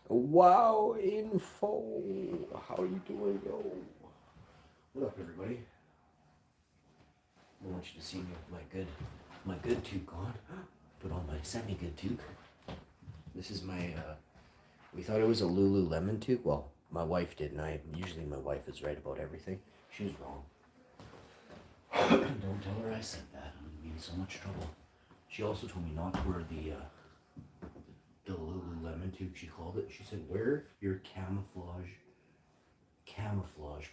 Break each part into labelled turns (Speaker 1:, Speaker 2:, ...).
Speaker 1: Wow, info. How you doing, yo? What up, everybody? I want you to see me with my good toque on. Put on my semi-good toque. This is my. We thought it was a Lululemon toque. Well, my wife did, and usually my wife is right about everything. She was wrong. Don't tell her I said that. I'm gonna be in so much trouble. She also told me not to wear the Lululemon toque. She called it. She said, "Wear your camouflage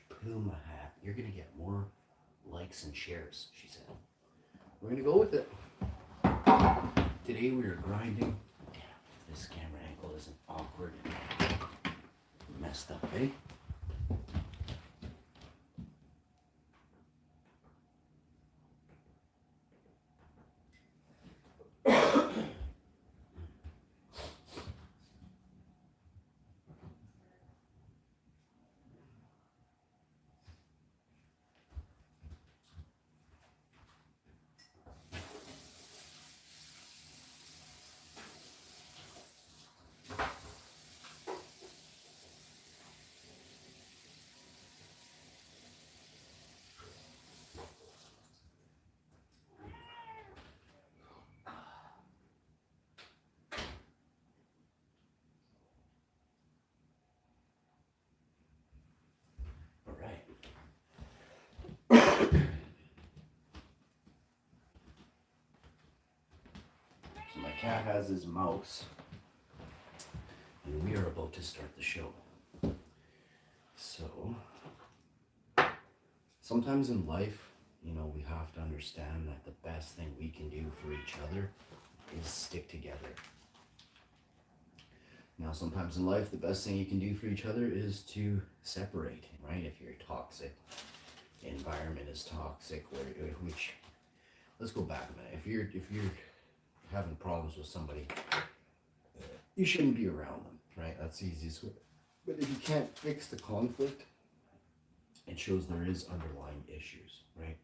Speaker 1: Puma hat. You're gonna get more likes and shares," she said. We're gonna go with it. Today we are grinding. Damn, this camera angle isn't awkward and messed up, eh? All right. So my cat has his mouse, and we are about to start the show. So, sometimes in life, we have to understand that the best thing we can do for each other is stick together. Now, sometimes in life, the best thing you can do for each other is to separate, right? If your toxic environment is toxic, which let's go back a minute. If you're having problems with somebody, you shouldn't be around them, right? That's the easiest way. But if you can't fix the conflict, it shows there is underlying issues, right?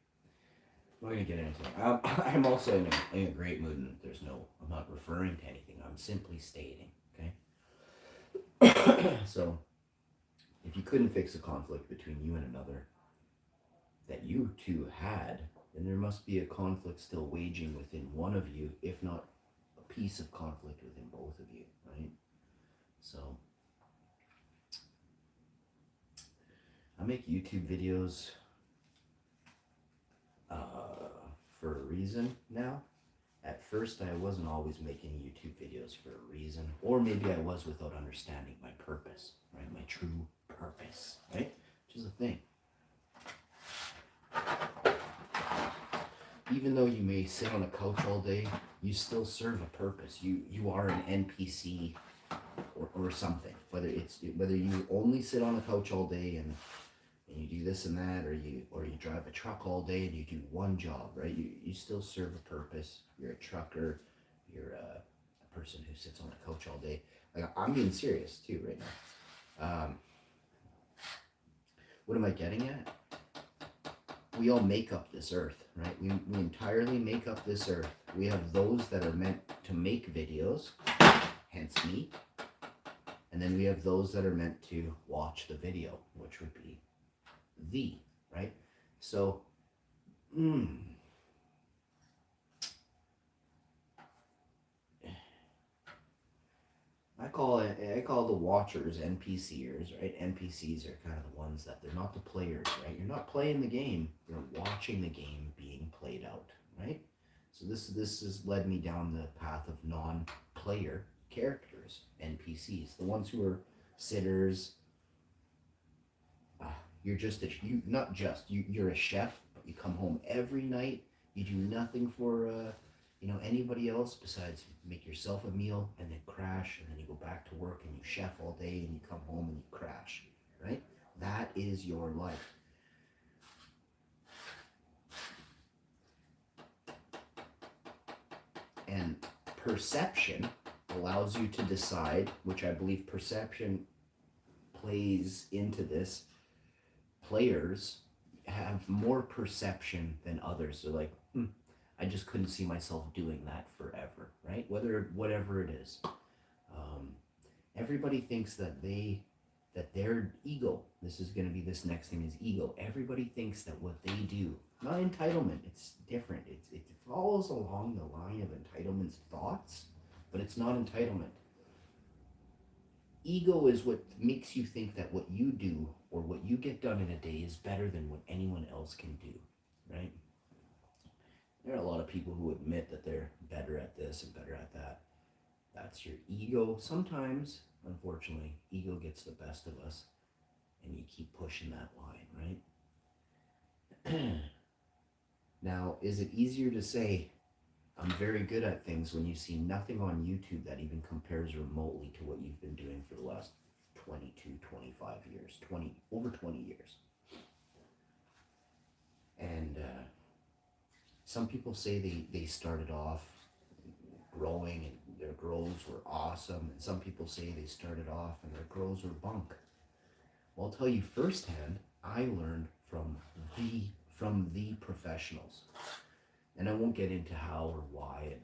Speaker 1: I'm not gonna get into it. I'm also in a great mood, and I'm not referring to anything. I'm simply stating, okay? So, if you couldn't fix a conflict between you and another that you two had, then there must be a conflict still waging within one of you, if not a piece of conflict within both of you, right? So, I make YouTube videos for a reason now. At first, I wasn't always making YouTube videos for a reason, or maybe I was without understanding my purpose, right? My true purpose, right? Which is a thing. Even though you may sit on a couch all day, you still serve a purpose. You are an NPC or something. Whether you only sit on a couch all day and you do this and that, or you drive a truck all day and you do one job, right? You still serve a purpose. You're a trucker. You're a person who sits on a couch all day. Like, I'm being serious too right now. What am I getting at? We all make up this earth, right? We entirely make up this earth. We have those that are meant to make videos, hence me. And then we have those that are meant to watch the video, which would be right? So, I call the watchers NPCers, right? NPCs are kind of the ones that they're not the players, right? You're not playing the game, you're watching the game being played out, right? So this has led me down the path of non-player characters, NPCs, the ones who are sitters. You're you're a chef, but you come home every night. You do nothing for anybody else besides make yourself a meal and then crash, and then you go back to work and you chef all day and you come home and you crash, right? That is your life. And perception allows you to decide, which I believe perception plays into this. Players have more perception than others. They're like, I just couldn't see myself doing that forever, right? Whatever it is. Everybody thinks that their ego, this is going to be, this next thing is ego. Everybody thinks that what they do, not entitlement, it's different. It follows along the line of entitlement's thoughts, but it's not entitlement. Ego is what makes you think that what you do or what you get done in a day is better than what anyone else can do, right? There are a lot of people who admit that they're better at this and better at that. That's your ego. Sometimes, unfortunately, ego gets the best of us, and you keep pushing that line, right? Now, is it easier to say, I'm very good at things, when you see nothing on YouTube that even compares remotely to what you've been doing for the last 22, 25 years, over 20 years? And some people say they started off growing and their grows were awesome, and some people say they started off and their grows were bunk. Well, I'll tell you firsthand, I learned from the professionals. And I won't get into how or why and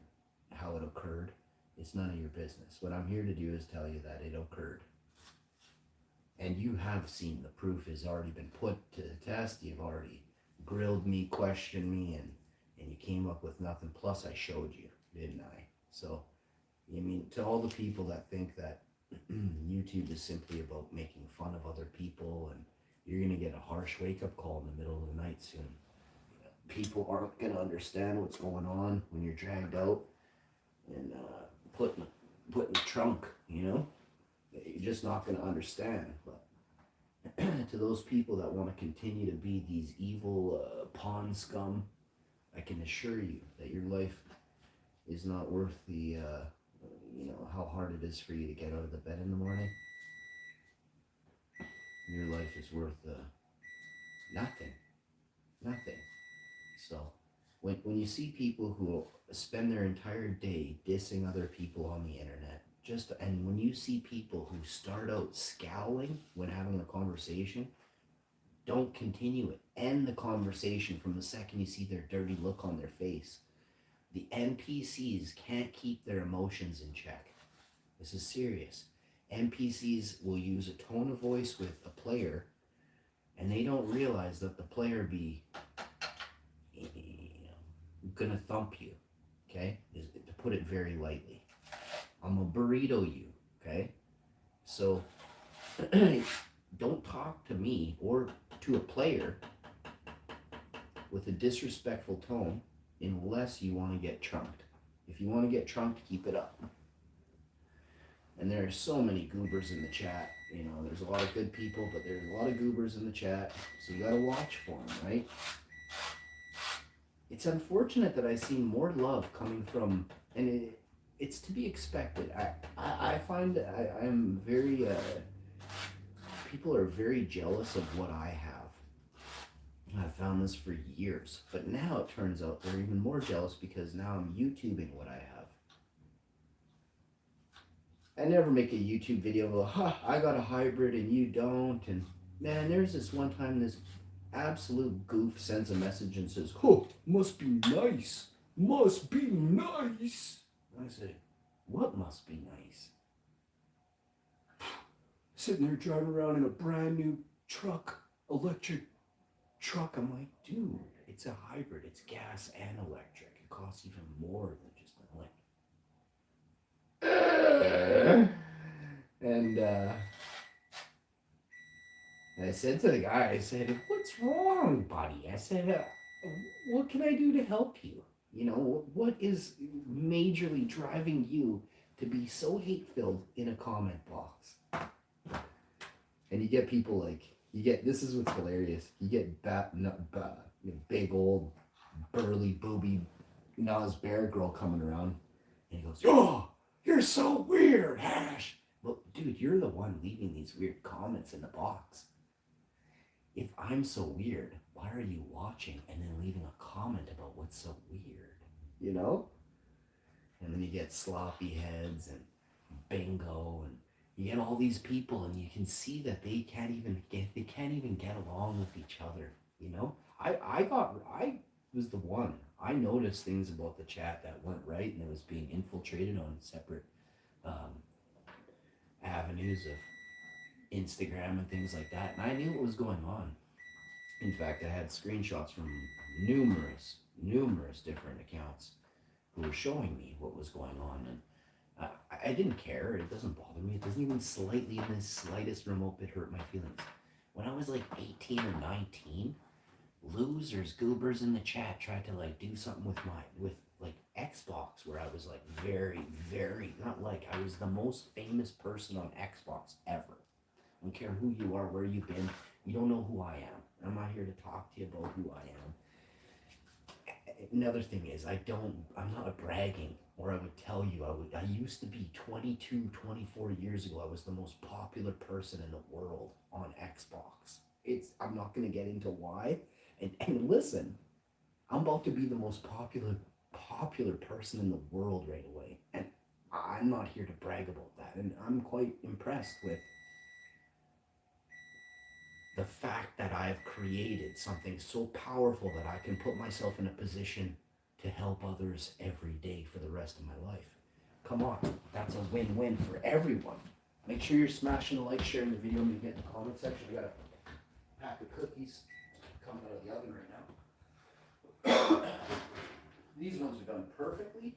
Speaker 1: how it occurred. It's none of your business. What I'm here to do is tell you that it occurred. And you have seen the proof has already been put to the test. You've already grilled me, questioned me, and you came up with nothing. Plus I showed you, didn't I? So, I mean, to all the people that think that YouTube is simply about making fun of other people, and you're going to get a harsh wake-up call in the middle of the night soon. People aren't going to understand what's going on when you're dragged out and put in the trunk, you know? You're just not going to understand. But to those people that want to continue to be these evil pawn scum, I can assure you that your life is not worth the, how hard it is for you to get out of the bed in the morning. Your life is worth nothing. Nothing. So when you see people who spend their entire day dissing other people on the internet, and when you see people who start out scowling when having a conversation, don't continue it. End the conversation from the second you see their dirty look on their face. The NPCs can't keep their emotions in check. This is serious. NPCs will use a tone of voice with a player, and they don't realize that the player be gonna thump you, okay? To put it very lightly. I'm a burrito you, okay? So don't talk to me or to a player with a disrespectful tone unless you want to get trunked. If you want to get trunked, keep it up. And there are so many goobers in the chat. There's a lot of good people, but there's a lot of goobers in the chat, so you gotta watch for them, right? It's unfortunate that I see more love coming from, and it's to be expected. I find I'm very, people are very jealous of what I have. I've found this for years, but now it turns out they're even more jealous because now I'm YouTubing what I have. I never make a YouTube video go, I got a hybrid and you don't, and man, there's this one time this absolute goof sends a message and says, must be nice. Must be nice. And I say, what must be nice? Sitting there driving around in a brand new electric truck. I'm like, dude, it's a hybrid. It's gas and electric. It costs even more than just an electric. And I said to the guy, I said, what's wrong, buddy? I said, what can I do to help you? What is majorly driving you to be so hate-filled in a comment box? And you get people like, this is what's hilarious. You get big old burly booby Nas Bear girl coming around, and he goes, oh, you're so weird, Hash. Well, dude, you're the one leaving these weird comments in the box. If I'm so weird, why are you watching and then leaving a comment about what's so weird? And then you get sloppy heads and bingo, and you get all these people, and you can see that they can't even get along with each other. I was the one. I noticed things about the chat that weren't right, and it was being infiltrated on separate avenues of Instagram and things like that, and I knew what was going on. In fact, I had screenshots from numerous different accounts who were showing me what was going on, and I didn't care. It doesn't bother me. It doesn't even slightly, in the slightest remote bit, hurt my feelings. When I was like 18 or 19, losers, goobers in the chat tried to like do something with like Xbox, where I was like very, not like, I was the most famous person on Xbox ever. I don't care who you are, where you've been. You don't know who I am. I'm not here to talk to you about who I am. Another thing is, I'm not bragging, or I would tell you, I used to be 22, 24 years ago, I was the most popular person in the world on Xbox. I'm not going to get into why. And listen, I'm about to be the most popular person in the world right away. And I'm not here to brag about that. And I'm quite impressed with the fact that I've created something so powerful that I can put myself in a position to help others every day for the rest of my life. Come on, that's a win-win for everyone. Make sure you're smashing the like, sharing the video, and you get in the comment section. I got a pack of cookies coming out of the oven right now. These ones are done perfectly.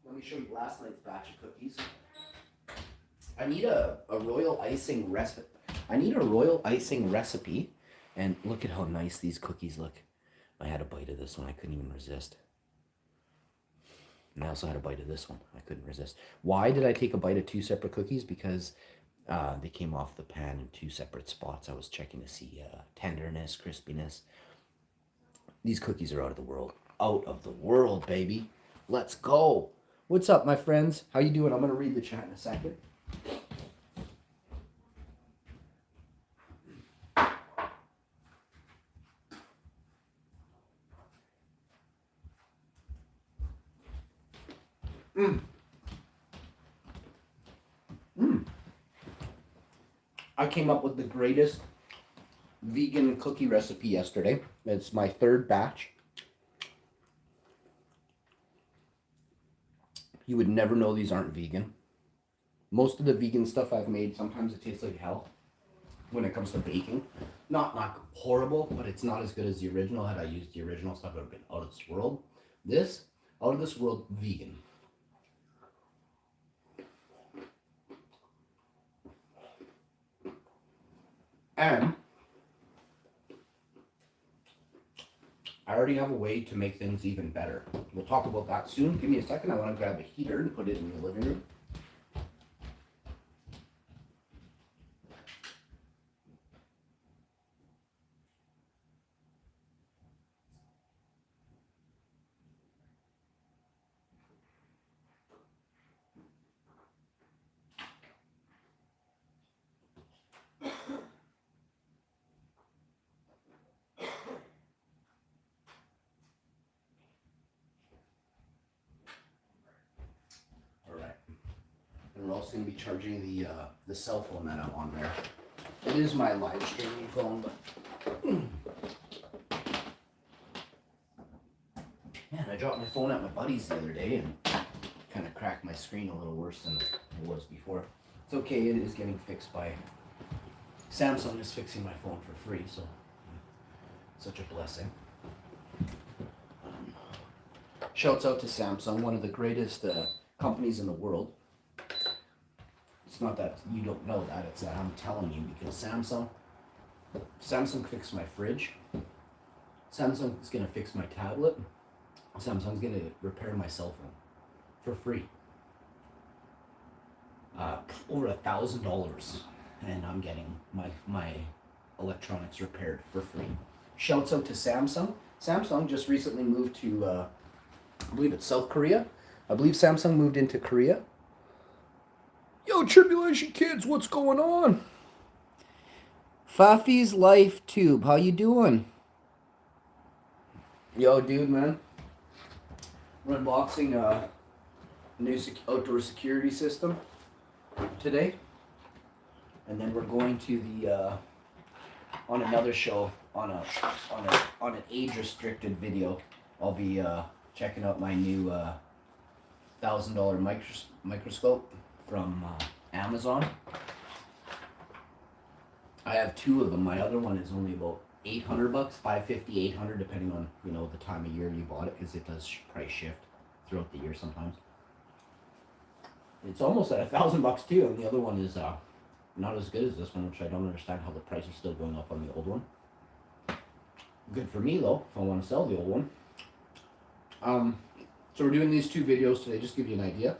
Speaker 1: Let me show you last night's batch of cookies. I need a royal icing recipe. And look at how nice these cookies look. I had a bite of this one. I couldn't even resist. And I also had a bite of this one. I couldn't resist. Why did I take a bite of two separate cookies? Because they came off the pan in two separate spots. I was checking to see tenderness, crispiness. These cookies are out of the world. Out of the world, baby. Let's go. What's up, my friends? How you doing? I'm going to read the chat in a second. I came up with the greatest vegan cookie recipe yesterday. It's my third batch. You would never know these aren't vegan. Most of the vegan stuff I've made, sometimes it tastes like hell when it comes to baking. Not horrible, but it's not as good as the original. Had I used the original stuff, it would have been out of this world. This, out of this world, vegan. And I already have a way to make things even better. We'll talk about that soon. Give me a second. I want to grab a heater and put it in the living room. And we're also going to be charging the cell phone that I'm on there. It is my live streaming phone, but man, I dropped my phone at my buddy's the other day and kind of cracked my screen a little worse than it was before. It's okay, it is getting fixed by Samsung. Is fixing my phone for free, so such a blessing. Shouts out to Samsung, one of the greatest companies in the world. It's not that you don't know that, it's that I'm telling you, because Samsung fixed my fridge. Samsung is going to fix my tablet. Samsung's going to repair my cell phone for free. Over $1,000, and I'm getting my electronics repaired for free. Shouts out to Samsung. Samsung just recently moved to, I believe it's South Korea. I believe Samsung moved into Korea. Yo, Tribulation Kids, what's going on? Fafi's Life Tube, how you doing? Yo, dude, man. We're unboxing a new outdoor security system today. And then we're going to the, on another show, on an age-restricted video, I'll be checking out my new $1,000 microscope from Amazon. I have two of them. My other one is only about $800, $550, $800, depending on, you know, the time of year you bought it, because it does price shift throughout the year sometimes. It's almost at $1,000 too, and the other one is not as good as this one, which I don't understand how the price is still going up on the old one. Good for me though, if I want to sell the old one. So we're doing these two videos today, just to give you an idea.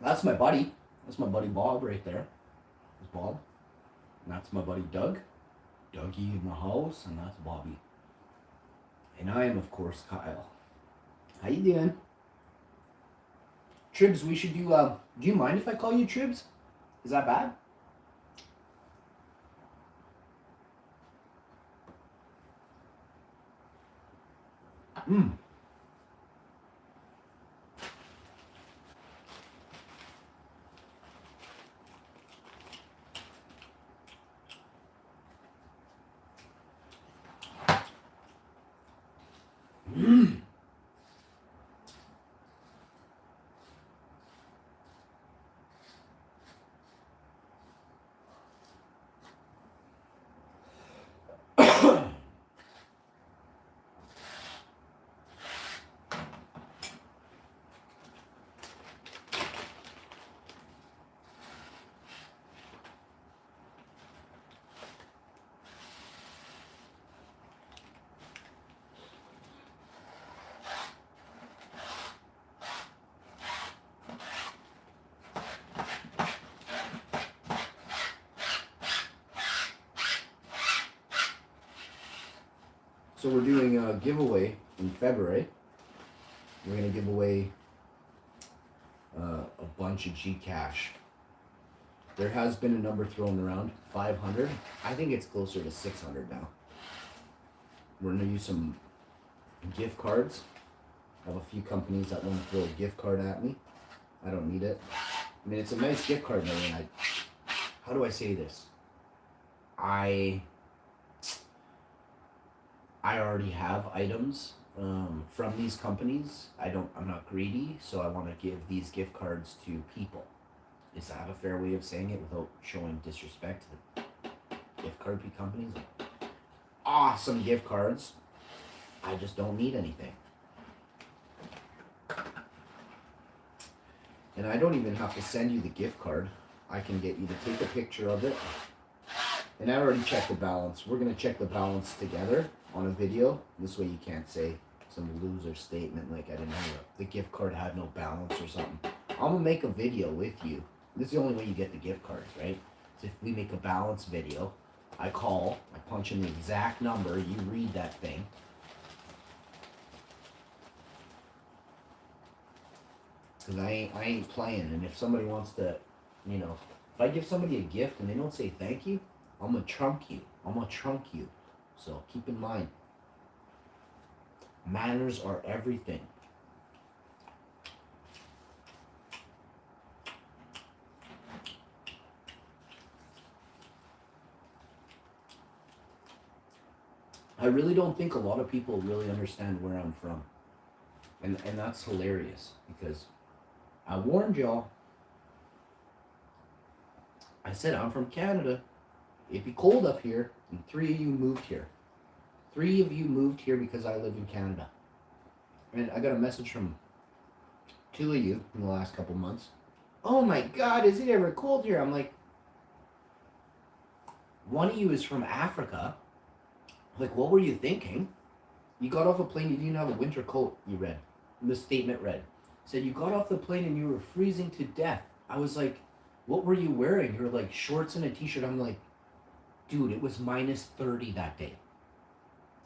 Speaker 1: That's my buddy. That's my buddy Bob right there. That's Bob. And that's my buddy Doug. Dougie in the house, and that's Bobby. And I am, of course, Kyle. How you doing? Tribs, we should do you mind if I call you Tribs? Is that bad? So we're doing a giveaway in February. We're going to give away a bunch of Gcash. There has been a number thrown around, 500. I think it's closer to 600 now. We're going to use some gift cards. I have a few companies that want to throw a gift card at me. I don't need it. I mean, it's a nice gift card, man. How do I say this? I already have items from these companies. I'm not greedy, so I want to give these gift cards to people. Is that a fair way of saying it without showing disrespect to the gift card companies? Awesome gift cards. I just don't need anything. And I don't even have to send you the gift card. I can get you to take a picture of it. And I already checked the balance. We're going to check the balance together on a video. This way you can't say some loser statement like, I didn't know the gift card had no balance or something. I'm going to make a video with you. This is the only way you get the gift cards, right? So if we make a balance video, I call, I punch in the exact number, you read that thing. Because I ain't playing. And if somebody wants to, you know, if I give somebody a gift and they don't say thank you, I'm going to trunk you. I'm going to trunk you. So keep in mind, manners are everything. I really don't think a lot of people really understand where I'm from. And that's hilarious because I warned y'all. I said I'm from Canada. It'd be cold up here, and 3 of you moved here. 3 of you moved here because I live in Canada. And I got a message from 2 of you in the last couple months. Oh my God, is it ever cold here? I'm like, one of you is from Africa. Like, what were you thinking? You got off a plane, you didn't have a winter coat, you read. The statement read. Said you got off the plane and you were freezing to death. I was like, what were you wearing? You're like shorts and a t-shirt. I'm like, dude, it was minus 30 that day.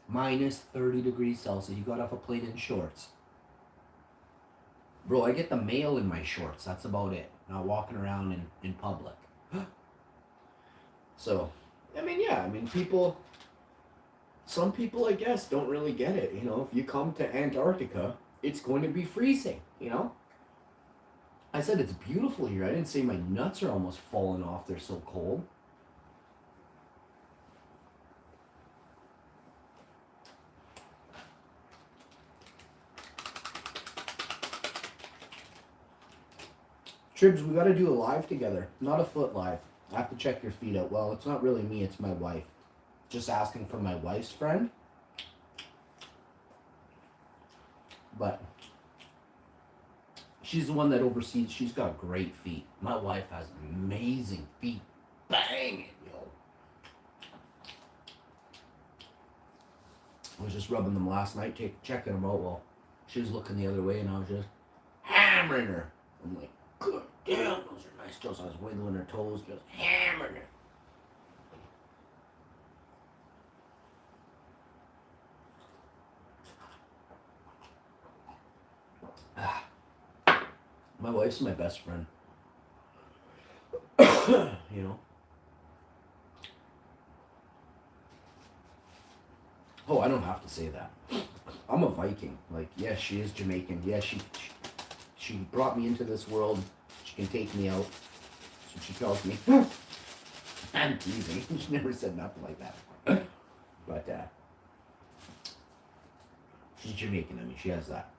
Speaker 1: Minus 30 degrees Celsius. You got off a plane in shorts. Bro, I get the mail in my shorts. That's about it. Not walking around in public. So, I mean, yeah. I mean, some people, I guess, don't really get it. You know, if you come to Antarctica, it's going to be freezing, you know? I said it's beautiful here. I didn't say my nuts are almost falling off. They're so cold. Tribs, we got to do a live together. Not a foot live. I have to check your feet out. Well, it's not really me, it's my wife. Just asking for my wife's friend. But she's the one that oversees. She's got great feet. My wife has amazing feet. Bang it, yo. I was just rubbing them last night, checking them out while she was looking the other way, and I was just hammering her. I'm like, good damn, those are nice toes. I was wiggling her toes, just hammering her. My wife's my best friend. You know? Oh, I don't have to say that. I'm a Viking. Like, yes, she is Jamaican. Yes, she brought me into this world. She can take me out. That's what she tells me. I'm teasing. She never said nothing like that. But, she's Jamaican. I mean, she has that.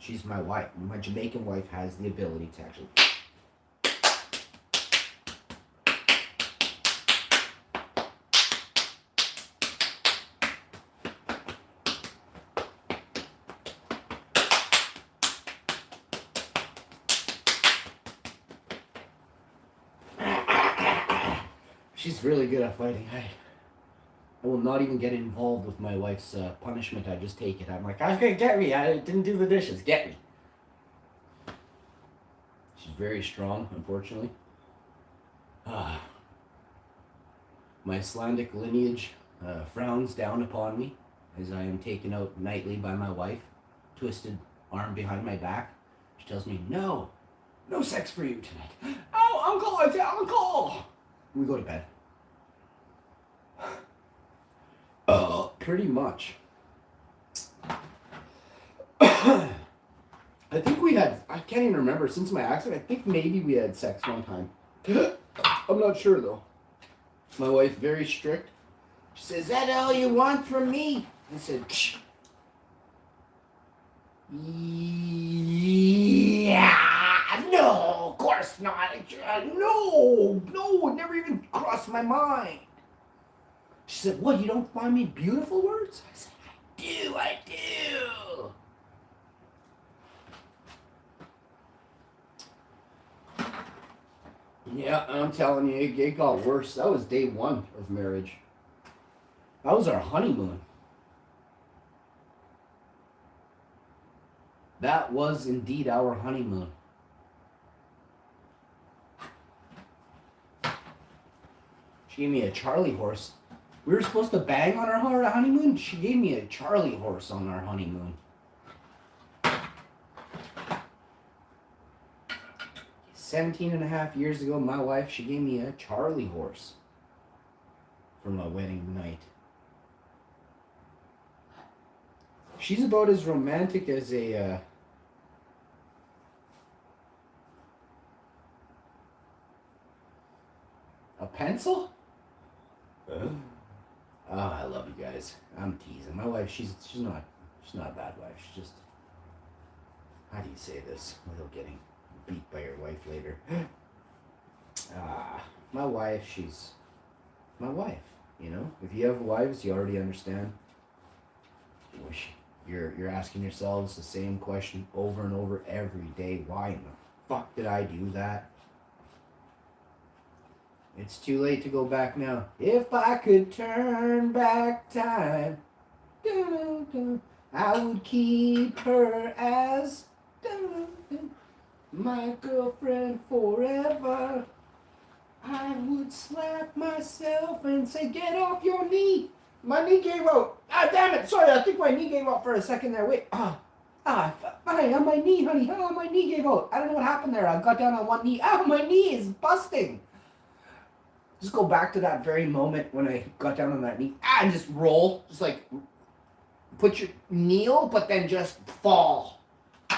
Speaker 1: She's my wife. My Jamaican wife has the ability to actually... She's really good at fighting. I will not even get involved with my wife's punishment. I just take it. I'm like, okay, get me. I didn't do the dishes. Get me. She's very strong, unfortunately. My Icelandic lineage frowns down upon me as I am taken out nightly by my wife, twisted arm behind my back. She tells me, no sex for you tonight. Oh, uncle, I say, uncle. We go to bed. Pretty much. I think we had, I can't even remember, since my accident, I think maybe we had sex one time. I'm not sure though. My wife, very strict. She says, is that all you want from me? I said, shh. Yeah, no, of course not. No, it never even crossed my mind. She said, what, you don't find me beautiful words? I said, I do. Yeah, I'm telling you, it got worse. That was day one of marriage. That was our honeymoon. That was indeed our honeymoon. She gave me a Charlie horse. We were supposed to bang on our honeymoon. She gave me a Charlie horse on our honeymoon. 17.5 years ago, my wife, she gave me a Charlie horse for my wedding night. She's about as romantic as a pencil? Oh, I love you guys. I'm teasing. My wife, she's not a bad wife. She's just, how do you say this without getting beat by your wife later? My wife, she's my wife, you know? If you have wives, you already understand. You're asking yourselves the same question over and over every day. Why in the fuck did I do that? It's too late to go back now. If I could turn back time, I would keep her as my girlfriend forever. I would slap myself and say, get off your knee. My knee gave out. Ah, damn it. Sorry, I think my knee gave out for a second there. Wait. On my knee, honey. Oh, my knee gave out. I don't know what happened there. I got down on one knee. Oh, my knee is busting. Just go back to that very moment when I got down on that knee. And just roll. Just like put your kneel, but then just fall.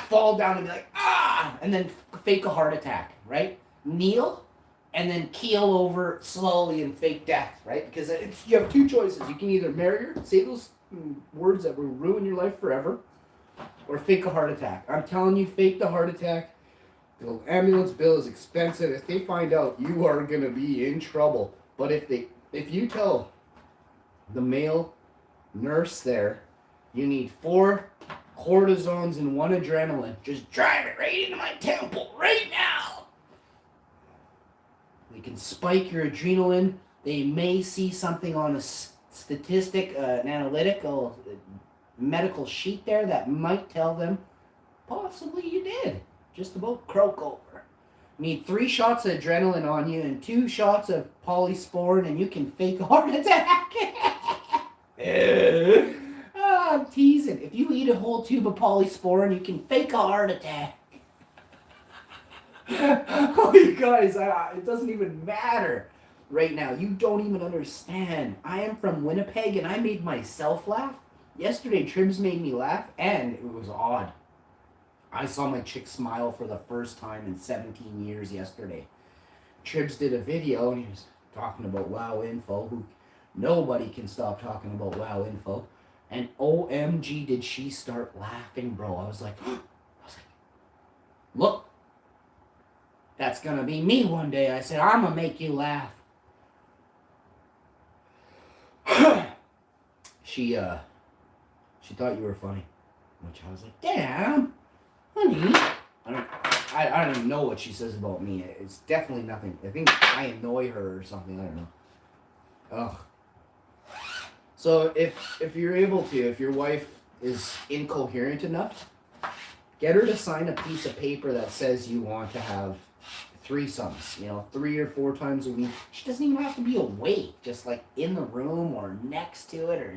Speaker 1: Fall down and be like, and then fake a heart attack, right? Kneel and then keel over slowly and fake death, right? Because you have two choices. You can either marry her, say those words that will ruin your life forever, or fake a heart attack. I'm telling you, fake the heart attack. The ambulance bill is expensive. If they find out, you are gonna be in trouble. But if you tell the male nurse there, you need 4 cortisones and 1 adrenaline, just drive it right into my temple right now. They can spike your adrenaline. They may see something on a statistic, an analytical medical sheet there that might tell them possibly you did just about croak over. You need 3 shots of adrenaline on you and 2 shots of polysporin, and you can fake a heart attack. I'm teasing. If you eat a whole tube of polysporin, you can fake a heart attack. Oh, you guys, it doesn't even matter right now. You don't even understand. I am from Winnipeg, and I made myself laugh. Yesterday, Trims made me laugh, and it was odd. I saw my chick smile for the first time in 17 years yesterday. Trims did a video, and he was talking about Wow Info. Nobody can stop talking about Wow Info. And OMG, did she start laughing, bro. I was like, look, that's going to be me one day. I said, I'm going to make you laugh. She thought you were funny, which I was like, damn, honey. I don't even know what she says about me. It's definitely nothing. I think I annoy her or something. I don't know. Ugh. So if you're able to, if your wife is incoherent enough, get her to sign a piece of paper that says you want to have threesomes, 3 or 4 times a week. She doesn't even have to be awake, just like in the room or next to it, or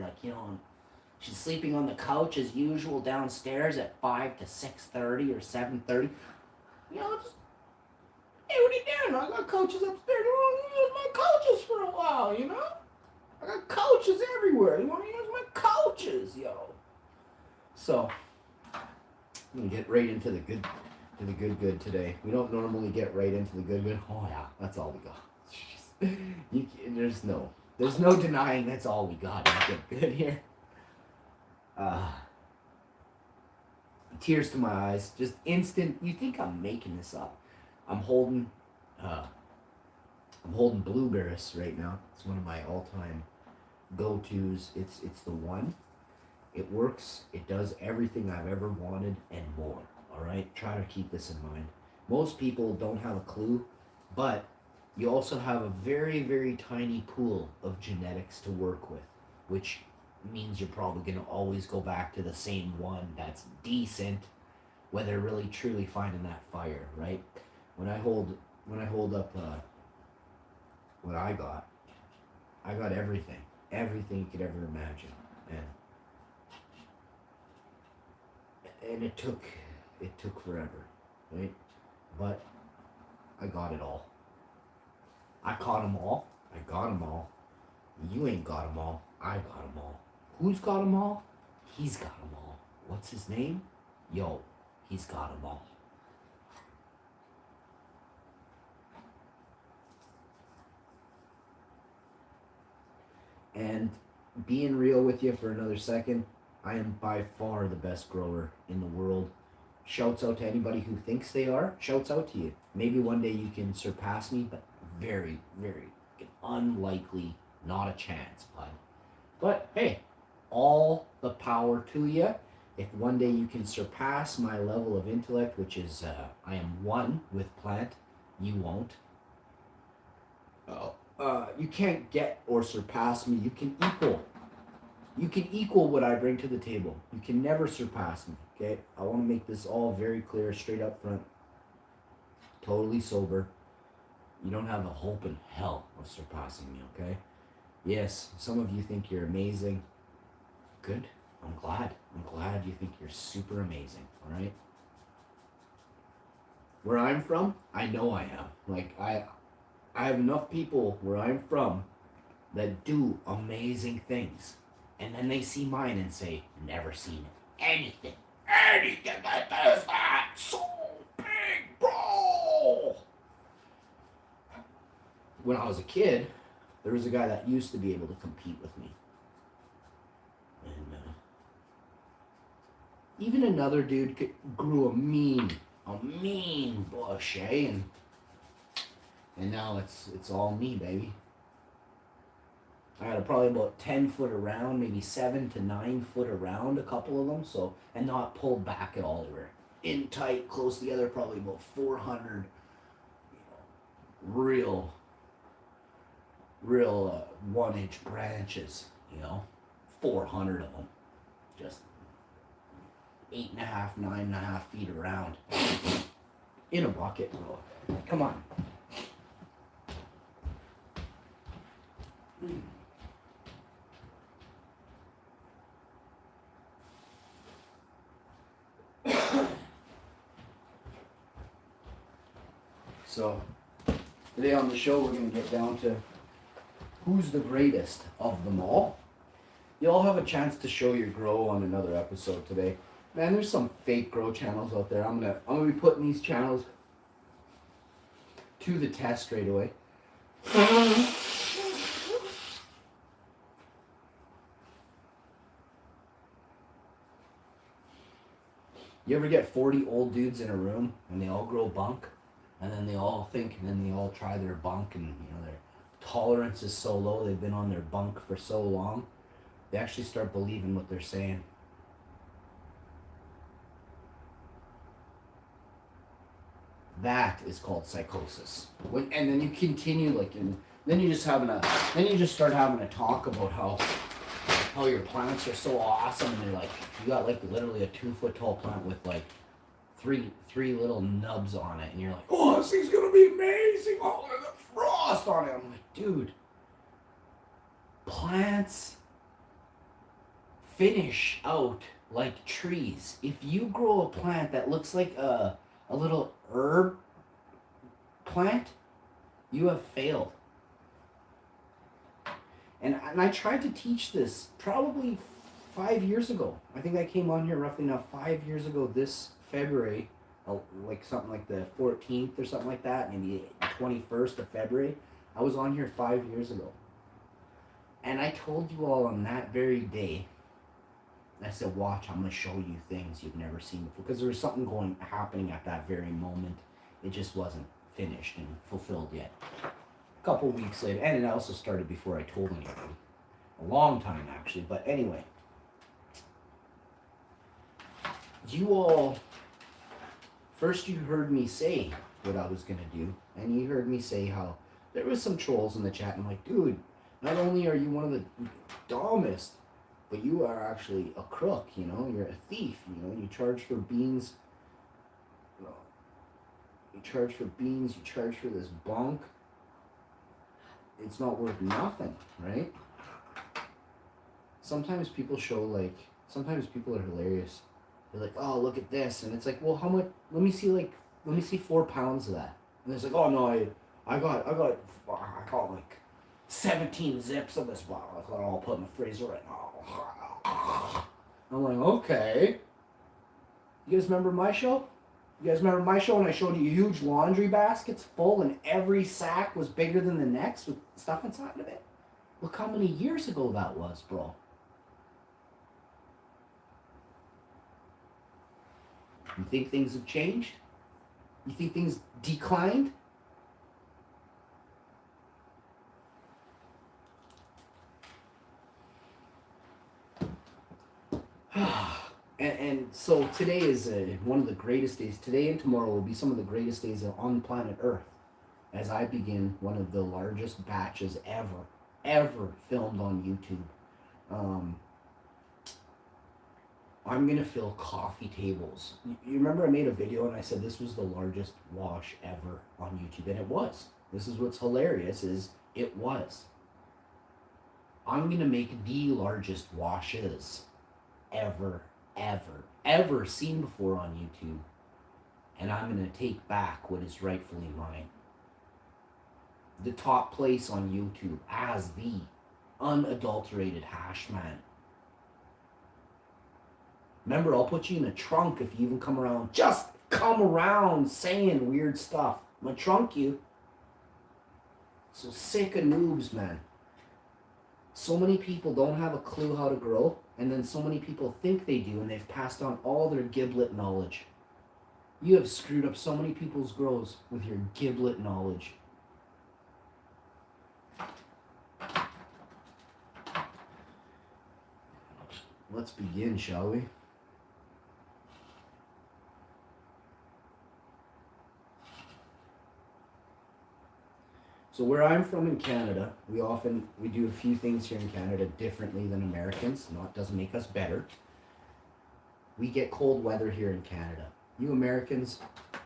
Speaker 1: she's sleeping on the couch as usual downstairs at 5 to 6:30 or 7:30. Just, hey, what are you doing? I got couches upstairs. You want to use my couches for a while, I got couches everywhere. You want to use my couches, yo? So, I'm going to get right into the good today. We don't normally get right into the good. Oh, yeah, that's all we got. There's no denying that's all we got. Get good here. Tears to my eyes. Just instant. You think I'm making this up. I'm holding Blueberries right now. It's one of my all-time go-tos. It's the one. It works. It does everything I've ever wanted and more. All right? Try to keep this in mind. Most people don't have a clue, but you also have a very, very tiny pool of genetics to work with, which means you're probably going to always go back to the same one that's decent, where they're really truly finding that fire, right? When I hold up what I got everything you could ever imagine, and it took forever, right? But I got it all. I caught them all. I got them all. You ain't got them all. I got them all. Who's got them all? He's got them all. What's his name? Yo, he's got them all. And being real with you for another second, I am by far the best grower in the world. Shouts out to anybody who thinks they are. Shouts out to you. Maybe one day you can surpass me, but very, very unlikely. Not a chance, bud. But hey, all the power to you. If one day you can surpass my level of intellect, which is I am 1 with plant, you won't. You can't get or surpass me. You can equal. You can equal what I bring to the table. You can never surpass me, okay? I want to make this all very clear, straight up front. Totally sober. You don't have a hope in hell of surpassing me, okay? Yes, some of you think you're amazing. Good. I'm glad. I'm glad you think you're super amazing, all right? Where I'm from, I know I am. Like, I have enough people where I'm from that do amazing things. And then they see mine and say, never seen anything that does that so big, bro. When I was a kid, there was a guy that used to be able to compete with me. And even another dude grew a mean a mean bush, eh? And now it's all me, baby. I got probably about 10 foot around, maybe 7 to 9 foot around a couple of them, so, and not pulled back at all. They were in tight, close together, probably about 400, real 1 inch branches, 400 of them, just 8.5, 9.5 feet around, in a bucket, bro. Come on. So, today on the show, we're going to get down to who's the greatest of them all. You'll have a chance to show your grow on another episode today. Man, there's some fake grow channels out there. I'm gonna be putting these channels to the test straight away. You ever get 40 old dudes in a room and they all grow bunk? And then they all think, and then they all try their bunk, and their tolerance is so low, they've been on their bunk for so long, they actually start believing what they're saying. That is called psychosis. And then you continue then you just start having a talk about how your plants are so awesome, and they're you got literally a 2 foot tall plant with three little nubs on it, and you're like, oh, this thing's gonna be amazing. Oh, look at the frost on it. I'm like, dude, plants finish out like trees. If you grow a plant that looks like a little herb plant, you have failed. And I tried to teach this probably 5 years ago. I think I came on here roughly now 5 years ago this February, something like the 14th or something like that, maybe 21st of February. I was on here 5 years ago. And I told you all on that very day, I said, watch, I'm going to show you things you've never seen before. Because there was something happening at that very moment. It just wasn't finished and fulfilled yet. A couple weeks later, and it also started before I told anyone. A long time, actually. But anyway, you all, first you heard me say what I was going to do, and you heard me say how there was some trolls in the chat. And I'm like, dude, not only are you one of the dumbest, but you are actually a crook, you're a thief, you charge for beans, you charge for beans, you charge for this bunk. It's not worth nothing, right? Sometimes people sometimes people are hilarious. They're like, oh, look at this. And it's like, well, how much, let me see 4 pounds of that. And it's like, oh no, I got 17 zips of this bottle. I thought I'll put in the freezer right now. I'm like, okay. You guys remember my show? You guys remember my show when I showed you huge laundry baskets full and every sack was bigger than the next with stuff inside of it? Look how many years ago that was, bro. You think things have changed? You think things declined? And so today is one of the greatest days. Today and tomorrow will be some of the greatest days on planet Earth, as I begin one of the largest batches ever filmed on YouTube. I'm gonna fill coffee tables. You remember I made a video and I said this was the largest wash ever on YouTube, and it was. This is what's hilarious, is it was. I'm gonna make the largest washes ever seen before on YouTube, and I'm gonna take back what is rightfully mine. The top place on YouTube as the unadulterated hash man. Remember, I'll put you in a trunk if you even come around. Just come around saying weird stuff. I'm gonna trunk you. So sick of noobs, man. So many people don't have a clue how to grow, and then so many people think they do, and they've passed on all their giblet knowledge. You have screwed up so many people's grows with your giblet knowledge. Let's begin, shall we? So where I'm from in Canada, we do a few things here in Canada differently than Americans. It doesn't make us better. We get cold weather here in Canada. You Americans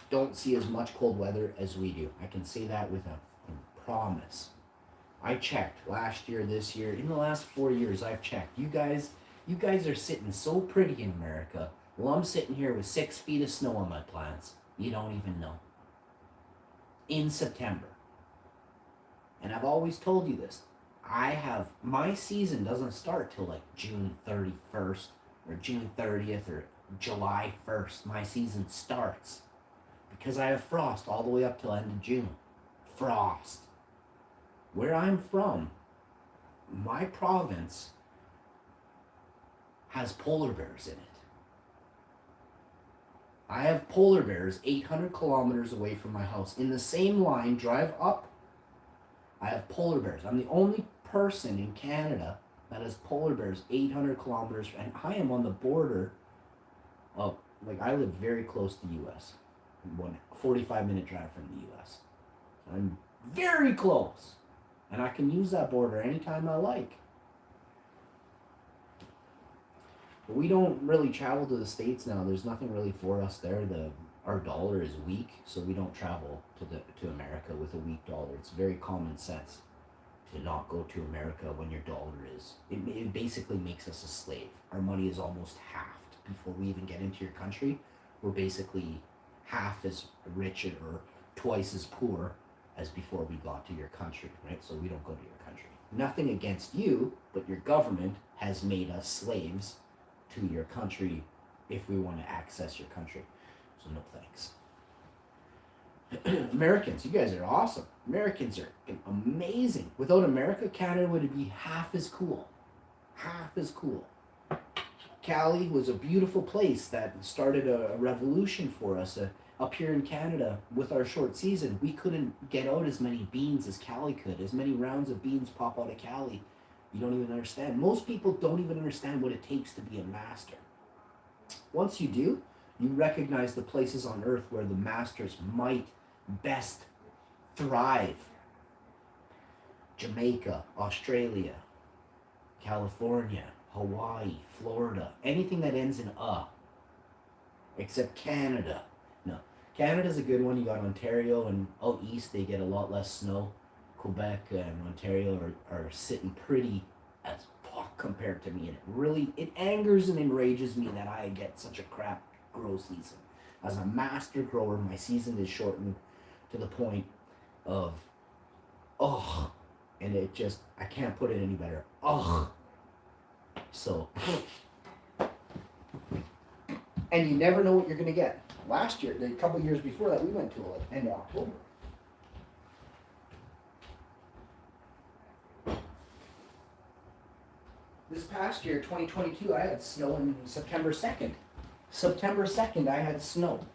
Speaker 1: don't see as much cold weather as we do. I can say that with a promise. I checked last year, this year, in the last 4 years I've checked. You guys are sitting so pretty in America. Well, I'm sitting here with 6 feet of snow on my plants. You don't even know. In September. And I've always told you this. My season doesn't start till like June 31st or June 30th or July 1st. My season starts because I have frost all the way up till end of June. Frost. Where I'm from, my province has polar bears in it. I have polar bears 800 kilometers away from my house. In the same line, drive up, I have polar bears. I'm the only person in Canada that has polar bears 800 kilometers, and I am on the border of, I live very close to the U.S. 45-minute drive from the U.S. I'm very close, and I can use that border anytime I like. But we don't really travel to the States now. There's nothing really for us there. Our dollar is weak, so we don't travel to America with a weak dollar. It's very common sense to not go to America when your dollar is. It basically makes us a slave. Our money is almost halved before we even get into your country. We're basically half as rich or twice as poor as before we got to your country, right? So we don't go to your country. Nothing against you, but your government has made us slaves to your country if we want to access your country. So no thanks. Americans, you guys are awesome. Americans are amazing. Without America, Canada would be half as cool. Half as cool. Cali was a beautiful place that started a revolution for us up here in Canada. With our short season, we couldn't get out as many beans as Cali could. As many rounds of beans pop out of Cali. You don't even understand. Most people don't even understand what it takes to be a master. Once you do, you recognize the places on earth where the masters might best thrive. Jamaica, Australia, California, Hawaii, Florida, anything that ends in except Canada. No, Canada's a good one. You got Ontario, and out east they get a lot less snow. Quebec and Ontario are sitting pretty as fuck compared to me, and it angers and enrages me that I get such a crap grow season. As a master grower, my season is shortened to the point of and it just, I can't put it any better. So, and you never know what you're gonna get. Last year, the couple years before that, we went to end of October. This past year, 2022, I had snow on September 2nd. September 2nd, I had snow.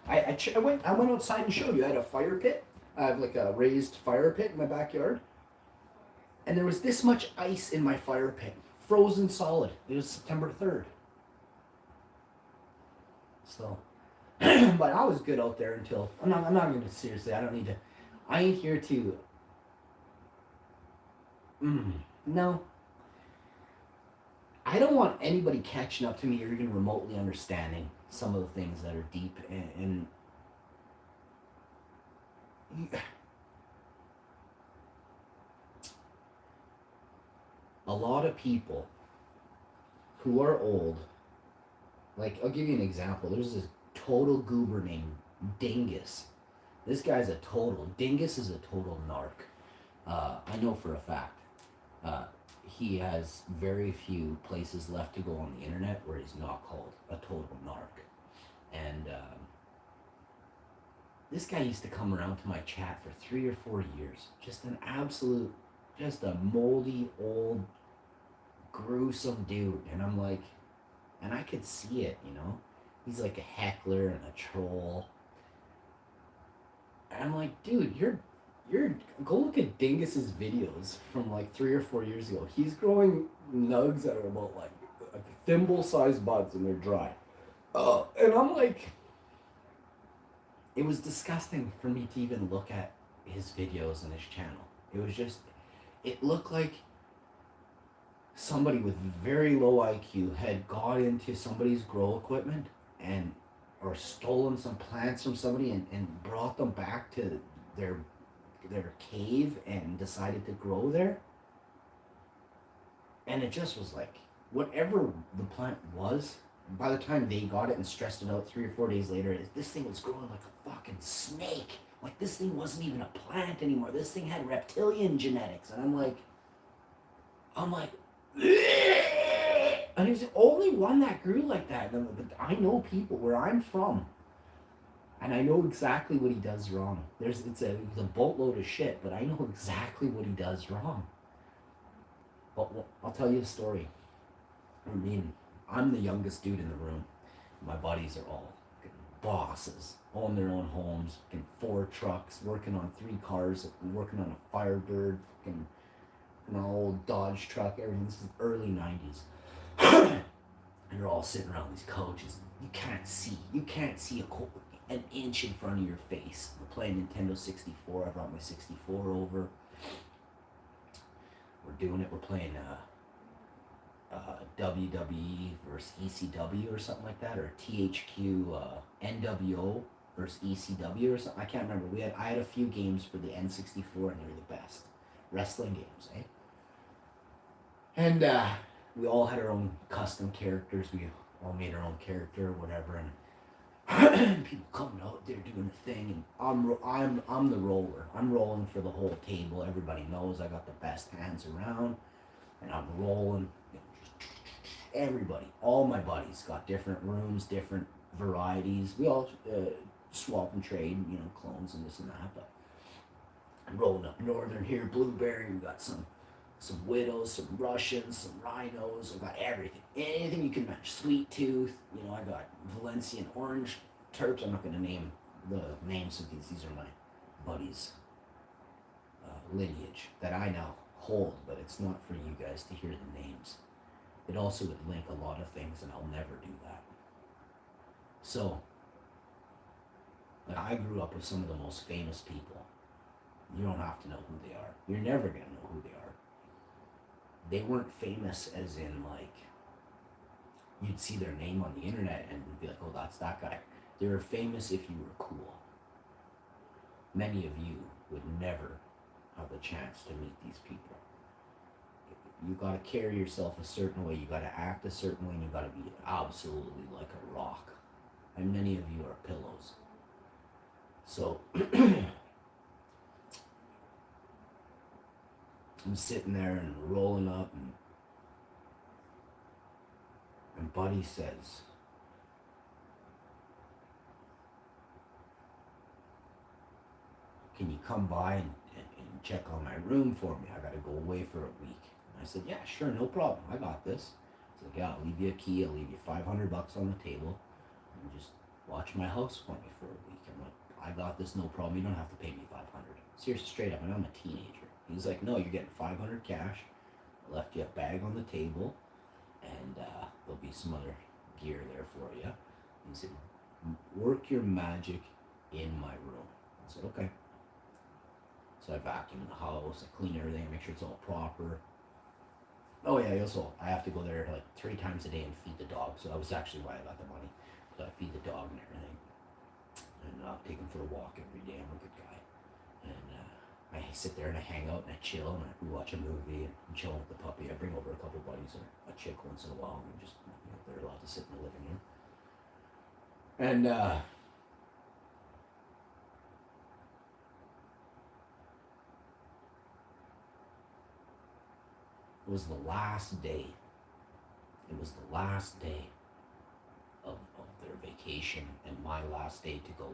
Speaker 1: I went outside and showed you. I had a fire pit. I have like a raised fire pit in my backyard. And there was this much ice in my fire pit. Frozen solid. It was September 3rd. So, but I was good out there until, I'm not going to, seriously, I ain't here to, no. I don't want anybody catching up to me or even remotely understanding some of the things that are deep and a lot of people who are old, like, I'll give you an example. There's this total goober named Dingus. This guy's Dingus is a total narc. I know for a fact. He has very few places left to go on the internet where he's not called a total narc. And this guy used to come around to my chat for 3 or 4 years. Just a moldy, old, gruesome dude. And I'm like, and I could see it, you know? He's like a heckler and a troll. And I'm like, dude, you're go look at Dingus's videos from like 3 or 4 years ago. He's growing nugs that are about like thimble-sized buds and they're dry. And I'm like, it was disgusting for me to even look at his videos and his channel. It was just, it looked like somebody with very low IQ had got into somebody's grow equipment and or stolen some plants from somebody and brought them back to their cave and decided to grow there. And it just was like, whatever the plant was, by the time they got it and stressed it out 3 or 4 days later, this thing was growing like a fucking snake. Like, this thing wasn't even a plant anymore. This thing had reptilian genetics. And I'm like, and he was the only one that grew like that. But I know people where I'm from, and I know exactly what he does wrong. It's a boatload of shit, but I know exactly what he does wrong. But I'll tell you a story. I mean, I'm the youngest dude in the room. My buddies are all bosses, own their own homes, 4 trucks, working on 3 cars, working on a Firebird, an old Dodge truck, everything. This is early 90s. And you're all sitting around these couches. You can't see an inch in front of your face. We're playing Nintendo 64. I brought my 64 over. We're doing it. We're playing WWE versus ECW or something like that, or THQ NWO versus ECW or something. I can't remember. I had a few games for the N64, and they were the best wrestling games, eh? And we all had our own custom characters. We all made our own character or whatever, and people coming out there doing the thing, and I'm the roller. I'm rolling for the whole table. Everybody knows I got the best hands around, and I'm rolling. Everybody, all my buddies got different rooms, different varieties. We all swap and trade, clones and this and that. But I'm rolling up northern here, blueberry. We got some widows, some Russians, some rhinos. I got everything, anything you can match. Sweet tooth, I got Valencian orange terps. I'm not going to name the names of these. These are my buddies' lineage that I now hold, but it's not for you guys to hear the names. It also would link a lot of things, and I'll never do that. So, I grew up with some of the most famous people. You don't have to know who they are. You're never going to know who they are. They weren't famous as in, like, you'd see their name on the internet and be like, oh, that's that guy. They were famous if you were cool. Many of you would never have the chance to meet these people. You gotta carry yourself a certain way, you gotta act a certain way, and you gotta be absolutely like a rock. And many of you are pillows. So, I'm sitting there and rolling up, and Buddy says, can you come by and check on my room for me? I gotta go away for a week. I said, yeah, sure, no problem. I got this. He's like, yeah, I'll leave you a key. I'll leave you $500 on the table. And just watch my house for me for a week. I'm like, I got this, no problem. You don't have to pay me $500. Seriously, straight up, and I'm a teenager. He's like, no, you're getting $500 cash. I left you a bag on the table, and there'll be some other gear there for you. He said, work your magic in my room. I said, okay. So I vacuum the house, I clean everything, I make sure it's all proper. Oh yeah, also, I have to go there like 3 times a day and feed the dog. So that was actually why I got the money. So I feed the dog and everything. And take him for a walk every day. I'm a good guy. And I sit there and I hang out and I chill and we watch a movie and I'm chilling with the puppy. I bring over a couple buddies or a chick once in a while and we just, they're allowed to sit in the living room. And it was the last day. It was the last day of their vacation and my last day to go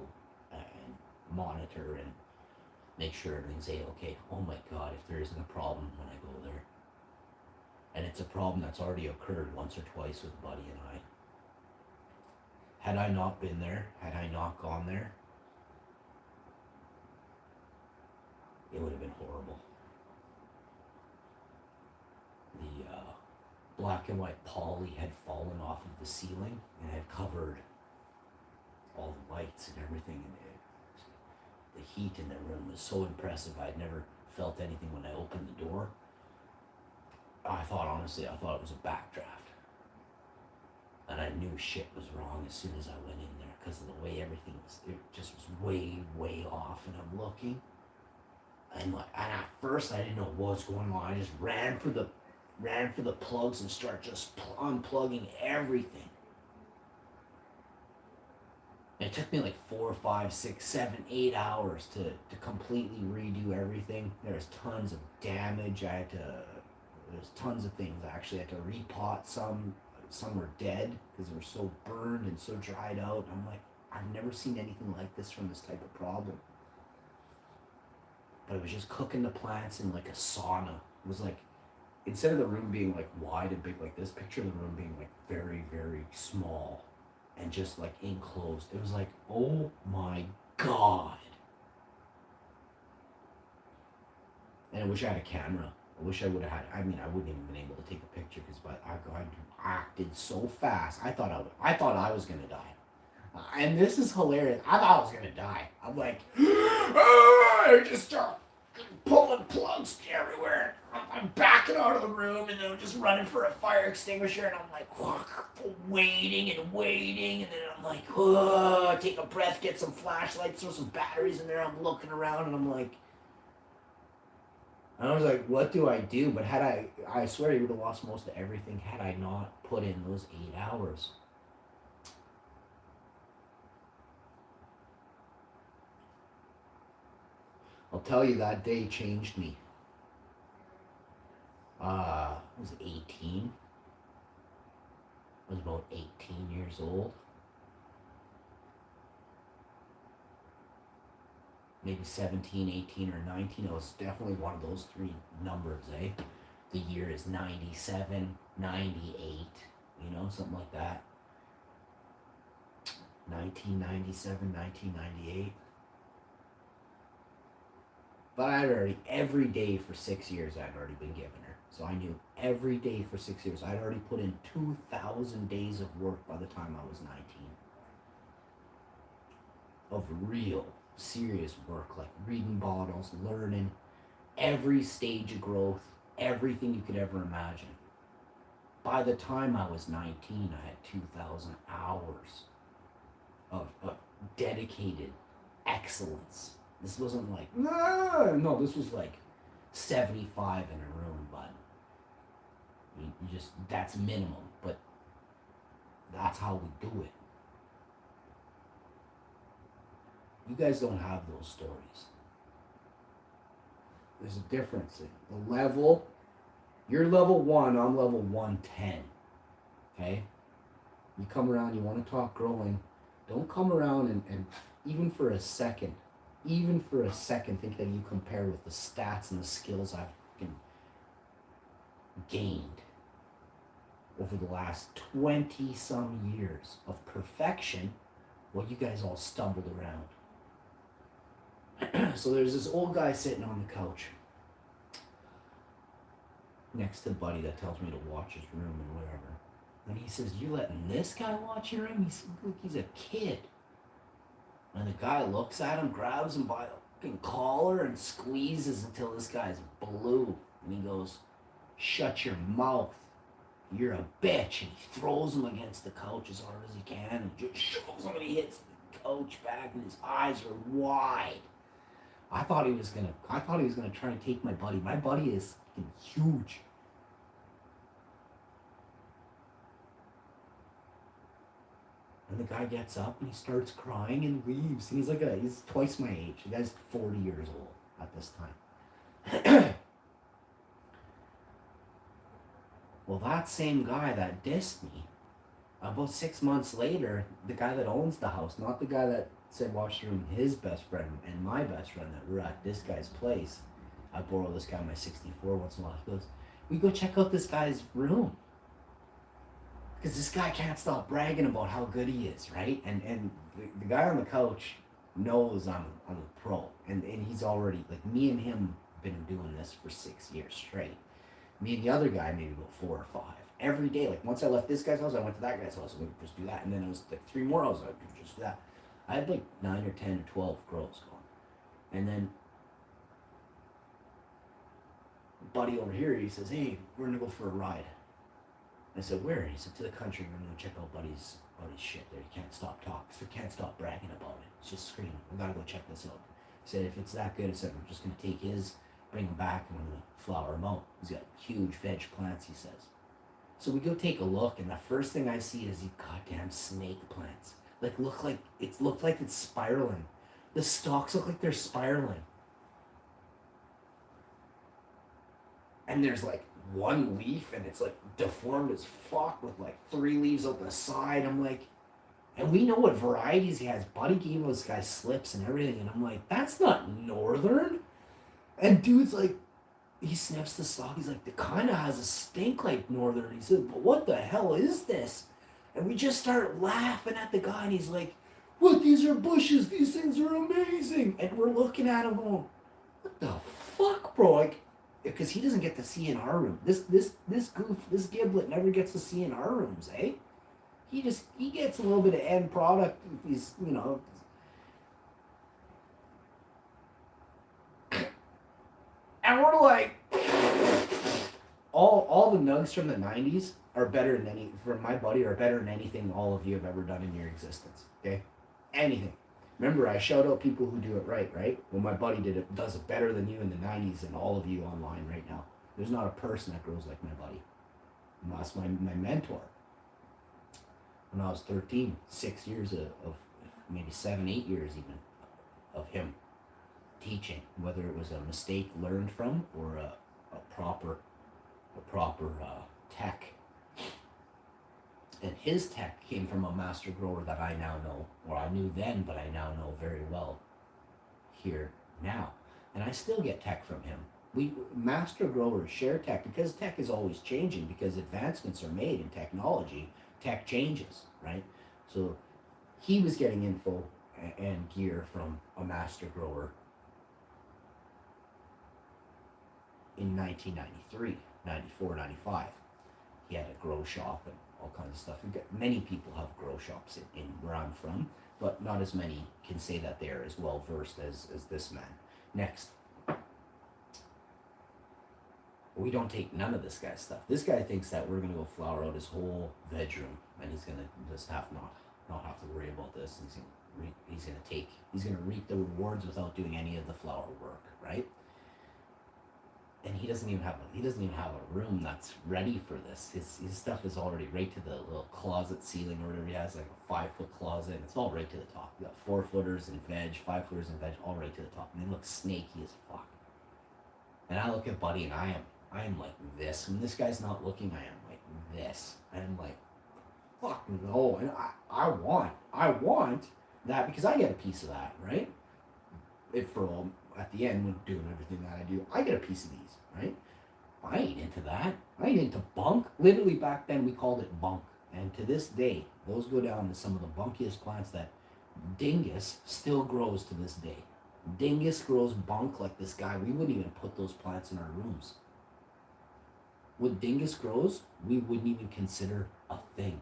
Speaker 1: and monitor and make sure everything's okay. Oh my God, if there isn't a problem when I go there. And it's a problem that's already occurred once or twice with Buddy and I. Had I not been there, had I not gone there, it would have been horrible. The black and white poly had fallen off of the ceiling and had covered all the lights and everything. And the heat in the room was so impressive. I'd never felt anything when I opened the door. I thought it was a backdraft. And I knew shit was wrong as soon as I went in there because of the way everything was. It just was way, way off. And I'm looking. And at first I didn't know what was going on. I just ran for the plugs and started just unplugging everything. And it took me like 4, 5, 6, 7, 8 hours to completely redo everything. There's tons of damage. There's tons of things. I actually had to repot some. Some were dead because they were so burned and so dried out. I'm like, I've never seen anything like this from this type of problem. But it was just cooking the plants in like a sauna. It was like, instead of the room being like wide and big like this, picture the room being like very, very small and just like enclosed. It was like, oh my God. And I wish I had a camera. I wish I would have had, I wouldn't even been able to take a picture because I acted so fast. I thought I was going to die. And this is hilarious. I thought I was going to die. I'm like, I just start pulling plugs everywhere. I'm backing out of the room and then I'm just running for a fire extinguisher and I'm like, waiting. And then I'm like, take a breath, get some flashlights, throw some batteries in there. I'm looking around and I'm like, I was like, what do I do? But I swear you would have lost most of everything had I not put in those 8 hours. I'll tell you, that day changed me. I was 18. I was about 18 years old. Maybe 17, 18, or 19. It was definitely one of those three numbers, eh? The year is 97, 98, something like that. 1997, 1998. But I'd already, every day for 6 years, I'd already been giving her. So I knew every day for 6 years. I'd already put in 2,000 days of work by the time I was 19. Of real serious work, like reading bottles, learning, every stage of growth, everything you could ever imagine. By the time I was 19, I had 2,000 hours of dedicated excellence. This wasn't like, no, this was like 75 in a room, but you just, that's minimum, but that's how we do it. You guys don't have those stories. There's a difference. The level, you're level 1, I'm level 110. Okay? You come around, you want to talk growing. Don't come around and even for a second, think that you compare with the stats and the skills I've gained over the last 20 some years of perfection. Well, you guys all stumbled around. So there's this old guy sitting on the couch next to the buddy that tells me to watch his room and whatever. And he says, "You letting this guy watch your room?" He said, "Look, he's a kid." And the guy looks at him, grabs him by the fucking collar and squeezes until this guy's blue. And he goes, "Shut your mouth. You're a bitch." And he throws him against the couch as hard as he can and just shoves him and he hits the couch back and his eyes are wide. I thought he was gonna try and take my buddy. My buddy is fucking huge. And the guy gets up and he starts crying and leaves. And he's twice my age. The guy's 40 years old at this time. Well, that same guy that dissed me, about 6 months later, the guy that owns the house, not the guy that said watch the room, his best friend and my best friend that were at this guy's place. I borrow this guy my 64 once in a while. He goes, "We go check out this guy's room." Because this guy can't stop bragging about how good he is, right? And the guy on the couch knows I'm a pro, and he's already like me and him been doing this for 6 years straight. Me and the other guy maybe about 4 or 5 every day. Like once I left this guy's house, I went to that guy's house. I would just do that, and then it was like 3 more houses. I would just do that. I had like 9 or 10 or 12 girls going, and then buddy over here, he says, "Hey, we're gonna go for a ride." I said, "Where?" He said, "To the country. We're gonna check out buddy's shit there. He can't stop talking. He can't stop bragging about it. He's just screaming. We gotta go check this out." He said, "If it's that good," I said, "we're just gonna take his, bring him back, and we're gonna flower him out. He's got huge veg plants," he says. So we go take a look, and the first thing I see is these goddamn snake plants. Look like it's spiraling. The stalks look like they're spiraling. And there's like one leaf, and it's like deformed as fuck with like 3 leaves out the side. I'm like, and we know what varieties he has. Buddy gave those guys slips and everything, and I'm like, that's not northern. And dude's like, he sniffs the stalk. He's like, it kind of has a stink like northern. He said, but what the hell is this? And we just start laughing at the guy, and he's like, what? These are bushes. These things are amazing. And we're looking at him going, what the fuck, bro? Like, because he doesn't get to see in our room. This goof, this giblet never gets to see in our rooms, eh? He gets a little bit of end product if he's, and we're like, all the nugs from the 90s are better than from my buddy, are better than anything all of you have ever done in your existence, okay? Anything. Remember, I shout out people who do it right? Well, my buddy does it better than you in the 90s and all of you online right now. There's not a person that grows like my buddy. And that's my mentor. When I was 13, 6 years of maybe 7, 8 years even, of him teaching, whether it was a mistake learned from or a proper tech. And his tech came from a master grower that I now know, or I knew then, but I now know very well here now. And I still get tech from him. We master growers share tech because tech is always changing, because advancements are made in technology. Tech changes, right? So he was getting info and gear from a master grower in 1993, 94, 95. He had a grow shop and all kinds of stuff. Many people have grow shops in where I'm from, but not as many can say that they're as well versed as this man. Next. We don't take none of this guy's stuff. This guy thinks that we're gonna go flower out his whole veg room, and he's gonna just not have to worry about this. He's gonna reap the rewards without doing any of the flower work, right? And he doesn't even have a room that's ready for this. His stuff is already right to the little closet ceiling or whatever he has, like a 5-foot closet, and it's all right to the top. You got 4-footers and veg, 5-footers and veg, all right to the top, and they look snaky as fuck. And I look at Buddy, and I am like this. When this guy's not looking, I am like this. I'm like, fuck no. And I want that because I get a piece of that, right? At the end, when doing everything that I do, I get a piece of these, right? I ain't into that. I ain't into bunk. Literally back then we called it bunk. And to this day, those go down as some of the bunkiest plants that Dingus still grows to this day. Dingus grows bunk like this guy. We wouldn't even put those plants in our rooms. What Dingus grows, we wouldn't even consider a thing.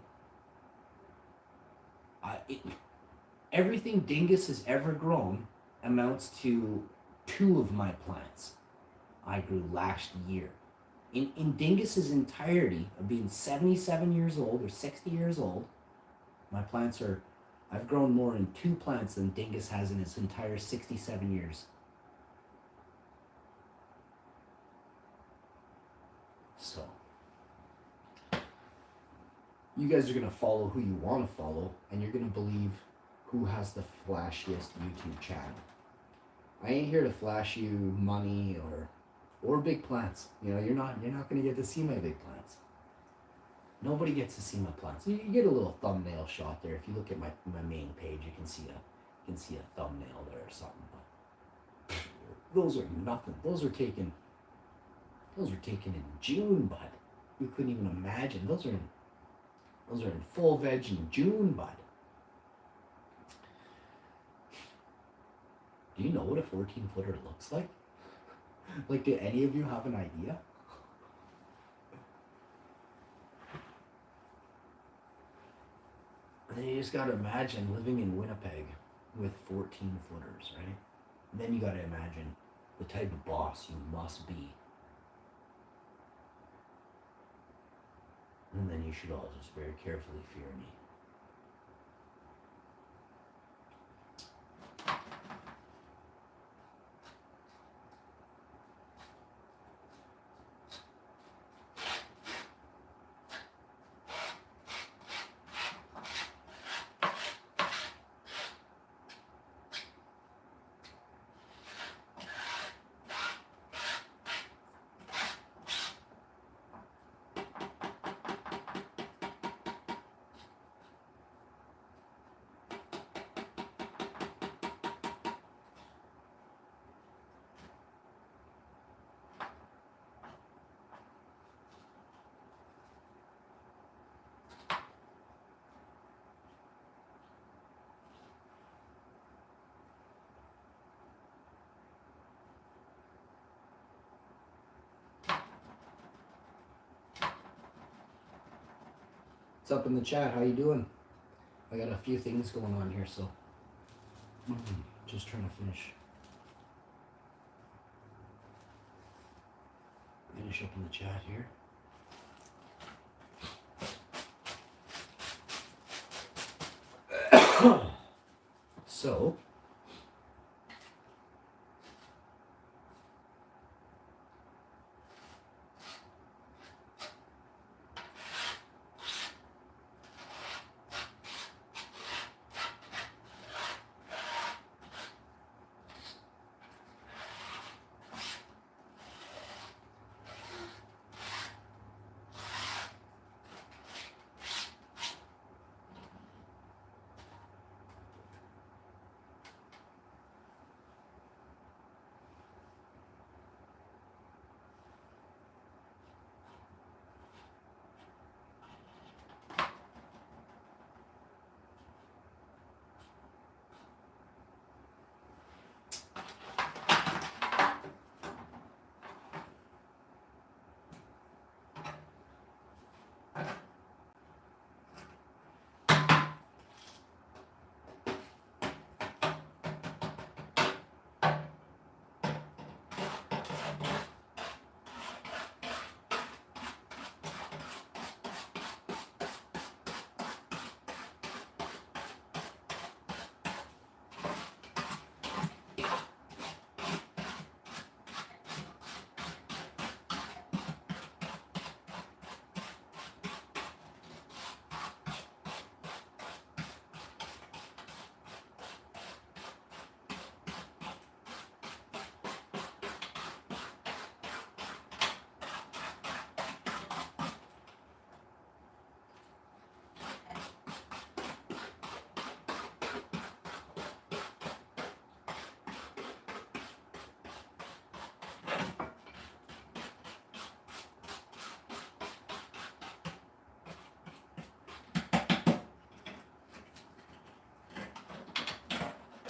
Speaker 1: Everything Dingus has ever grown amounts to 2 of my plants I grew last year. In Dingus's entirety of being 77 years old or 60 years old, my plants I've grown more in 2 plants than Dingus has in his entire 67 years. So, you guys are going to follow who you want to follow, and you're going to believe who has the flashiest YouTube channel. I ain't here to flash you money or big plants. You're not going to get to see my big plants. Nobody gets to see my plants. You get a little thumbnail shot there. If you look at my main page, you can see a thumbnail there or something. But those are nothing. Those were taken in June, bud. You couldn't even imagine. Those are in Those are in full veg in June, bud. Do you know what a 14-footer looks like? Like, do any of you have an idea? And then you just gotta imagine living in Winnipeg with 14-footers, right? And then you gotta imagine the type of boss you must be. And then you should all just very carefully fear me. What's up in the chat? How you doing? I got a few things going on here, so just trying to finish up in the chat here. So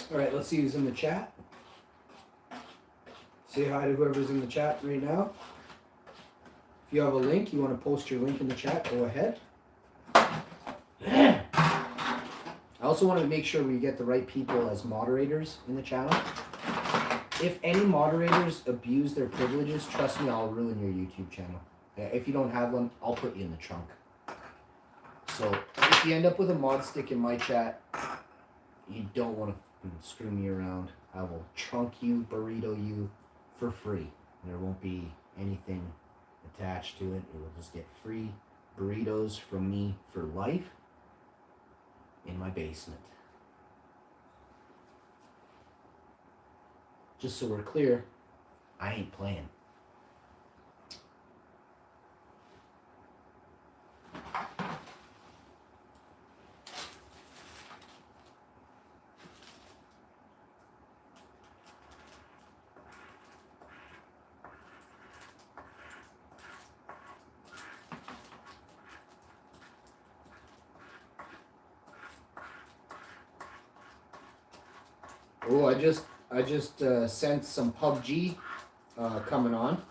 Speaker 1: all right, let's see who's in the chat. Say hi to whoever's in the chat right now. If you have a link, you want to post your link in the chat, go ahead. I also want to make sure we get the right people as moderators in the channel. If any moderators abuse their privileges, trust me, I'll ruin your YouTube channel. If you don't have one, I'll put you in the trunk. So if you end up with a mod stick in my chat, you don't want to screw me around. I will trunk you, burrito you for free. There won't be anything attached to it. You will just get free burritos from me for life in my basement. Just so we're clear, I ain't playing.
Speaker 2: Oh, I just sensed some PUBG coming on.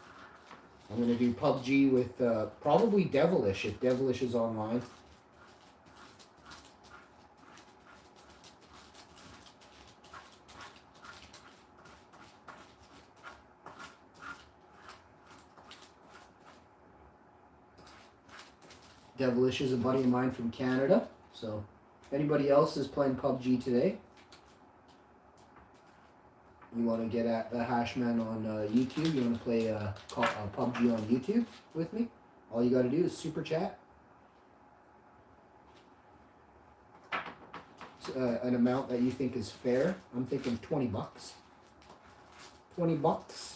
Speaker 2: I'm gonna do PUBG with probably Devilish if Devilish is online. Devilish is a buddy of mine from Canada. So, if anybody else is playing PUBG today, you want to get at the Hashman on YouTube, you want to play PUBG on YouTube with me, all you got to do is super chat. An amount that you think is fair. I'm thinking $20. $20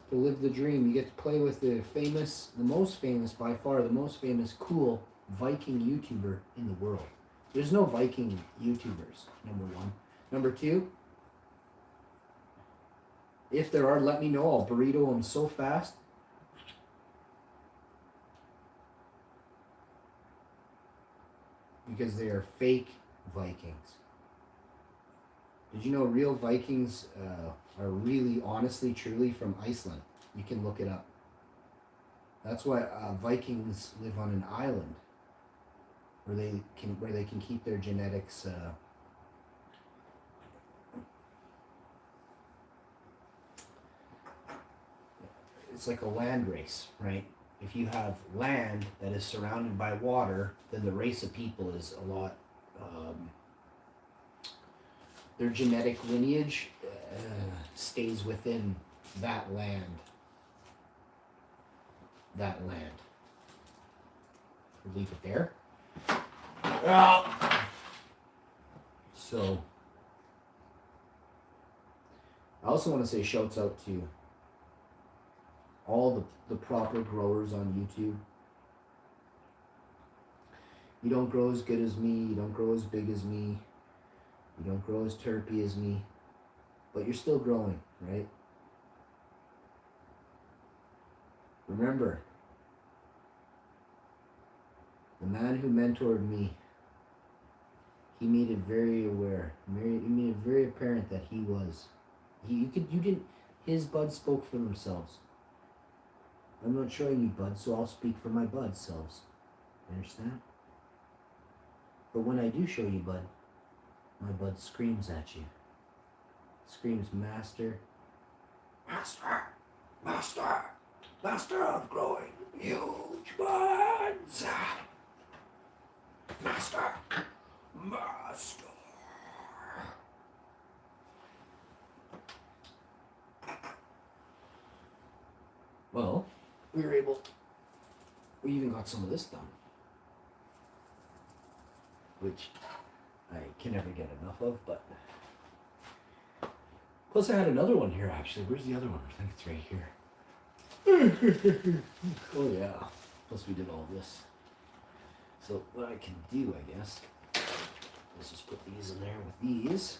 Speaker 2: to live the dream. You get to play with the most famous by far, the most famous cool Viking YouTuber in the world. There's no Viking YouTubers, number one. Number two, if there are, let me know. I'll burrito them so fast. Because they are fake Vikings. Did you know real Vikings are really, honestly, truly from Iceland? You can look it up. That's why Vikings live on an island where they can keep their genetics. It's like a land race, right? If you have land that is surrounded by water, then the race of people is a lot. Their genetic lineage stays within that land. We'll leave it there. So, I also want to say shouts out to all the proper growers on YouTube. You don't grow as good as me, you don't grow as big as me, you don't grow as terpy as me, but you're still growing, right? Remember, the man who mentored me, he made it very aware, he made it very apparent that his buds spoke for themselves. I'm not showing you buds, so I'll speak for my bud selves. Understand? But when I do show you bud, my bud screams at you. Screams, Master, Master, Master, Master of growing huge buds. Master, Master. Well, we even got some of this done, which I can never get enough of, but plus I had another one here actually. Where's the other one? I think it's right here. Oh yeah, plus we did all this. So what I can do, I guess, is just put these in there with these,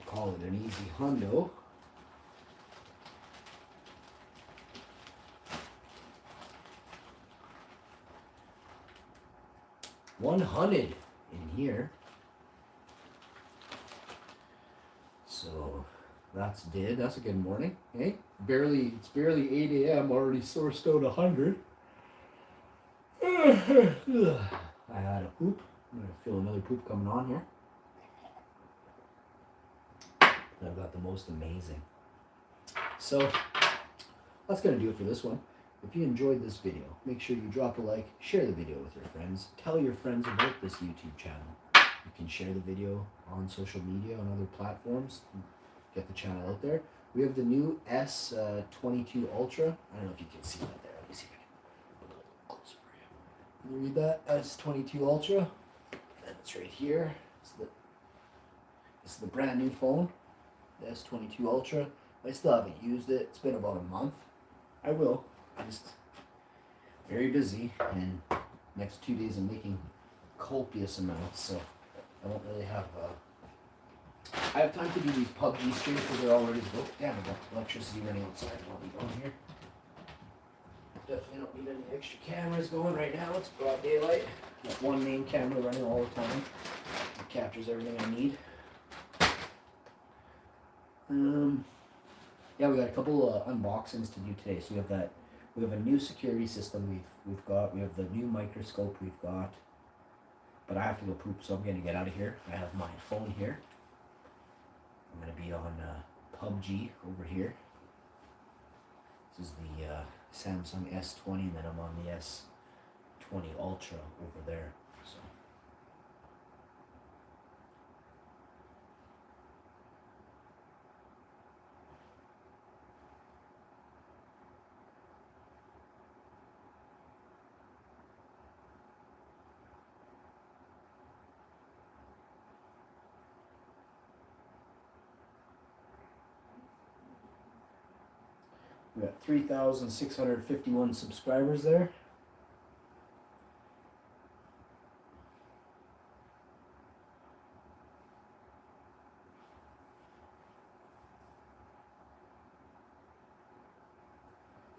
Speaker 2: call it an easy hundo. $100 in here. So that's did. That's a good morning. Hey, it's barely 8 a.m. already sourced out 100. I had a poop. I'm gonna feel another poop coming on here. I've got the most amazing. So that's gonna do it for this one. If you enjoyed this video, make sure you drop a like, share the video with your friends, tell your friends about this YouTube channel. You can share the video on social media, on other platforms, get the channel out there. We have the new S22 Ultra. I don't know if you can see that there. Let me see if I can put it a little closer for you. Can you read that? S22 Ultra. And it's right here. This is the brand new phone, the S22 Ultra. I still haven't used it. It's been about a month. I will. I'm just very busy, and next 2 days I'm making copious amounts, so I won't really have. I have time to do these PUBG streams because they're all ready to go. Damn, I got electricity running outside while we go here. Definitely don't need any extra cameras going right now. It's broad daylight. Got one main camera running all the time. It captures everything I need. Yeah, we got a couple unboxings to do today. So we have a new security system we've got. We have the new microscope we've got. But I have to go poop, so I'm gonna get out of here. I have my phone here. I'm gonna be on PUBG over here. This is the Samsung S20, and then I'm on the S20 Ultra over there. So. We got 3,651 subscribers there.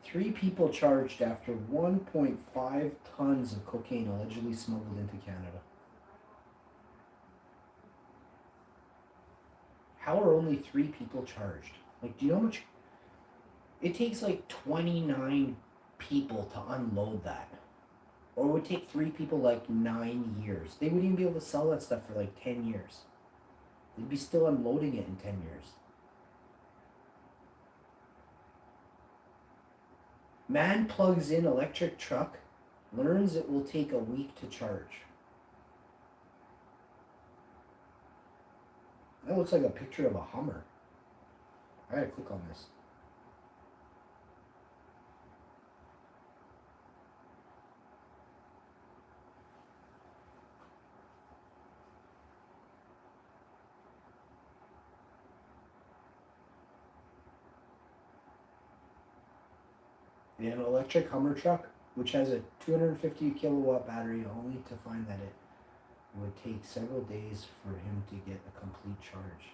Speaker 2: Three people charged after 1.5 tons of cocaine allegedly smuggled into Canada. How are only 3 people charged? Like, do you know how much? It takes like 29 people to unload that. Or it would take 3 people like 9 years. They wouldn't even be able to sell that stuff for like 10 years. They'd be still unloading it in 10 years. Man plugs in electric truck, learns it will take a week to charge. That looks like a picture of a Hummer. I gotta click on this. Yeah, an electric Hummer truck, which has a 250 kilowatt battery, only to find that it would take several days for him to get a complete charge.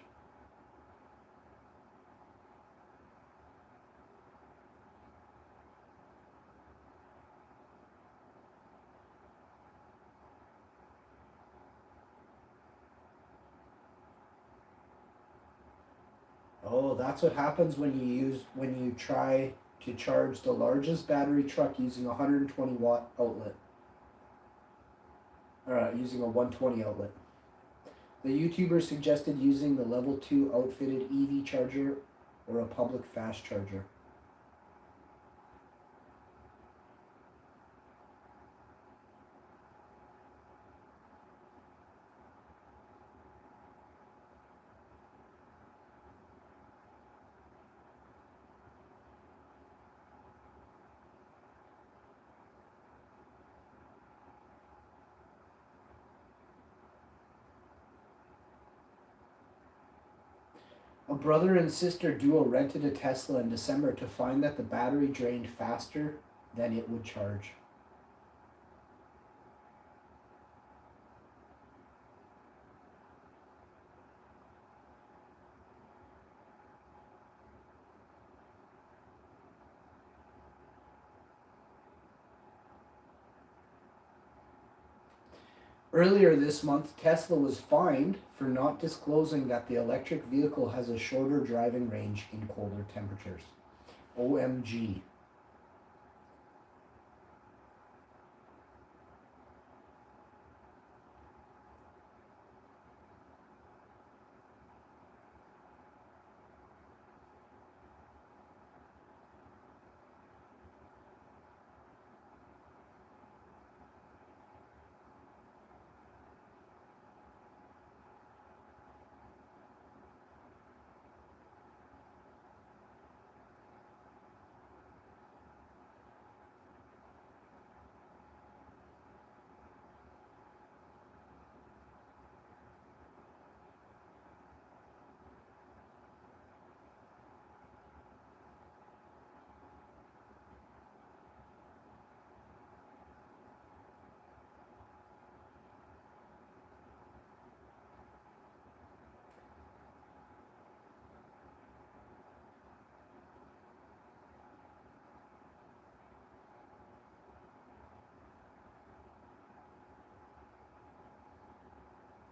Speaker 2: Oh, that's what happens when you try to charge the largest battery truck using a 120 watt outlet. Using a 120 outlet. The YouTuber suggested using the level 2 outfitted EV charger or a public fast charger. A brother and sister duo rented a Tesla in December to find that the battery drained faster than it would charge. Earlier this month, Tesla was fined for not disclosing that the electric vehicle has a shorter driving range in colder temperatures. OMG.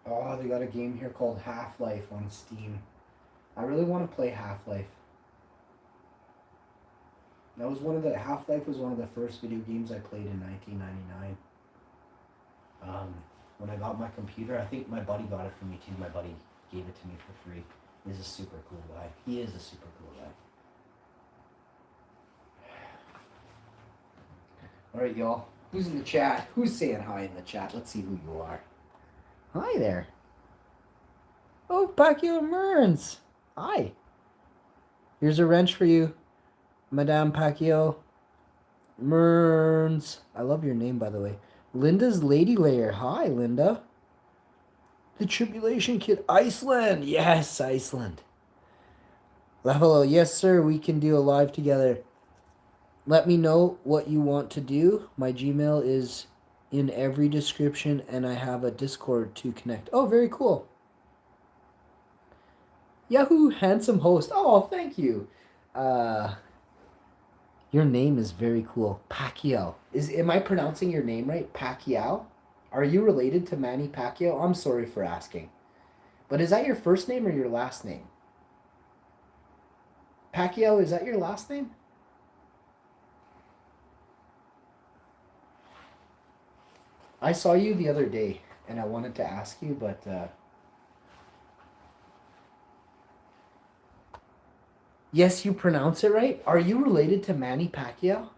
Speaker 2: Oh, they got a game here called Half-Life on Steam. I really want to play Half-Life. That was one of the Half-Life was one of the first video games I played in 1999. When I got my computer, I think my buddy got it for me too. My buddy gave it to me for free. He's a super cool guy. He is a super cool guy. All right, y'all. Who's in the chat? Who's saying hi in the chat? Let's see who you are. Hi there. Oh, Pacquiao Mearns. Hi. Here's a wrench for you, Madame Pacquiao Mearns. I love your name, by the way. Linda's Lady Layer. Hi, Linda. The Tribulation Kid. Iceland. Yes, Iceland. Level. Yes, sir. We can do a live together. Let me know what you want to do. My Gmail is in every description, and I have a Discord to connect. Oh, very cool. Yahoo, handsome host. Oh, thank you. Your name is very cool. Pacquiao. Am I pronouncing your name right? Pacquiao? Are you related to Manny Pacquiao? I'm sorry for asking. But is that your first name or your last name? Pacquiao, is that your last name? I saw you the other day, and I wanted to ask you, but... Yes, you pronounce it right. Are you related to Manny Pacquiao?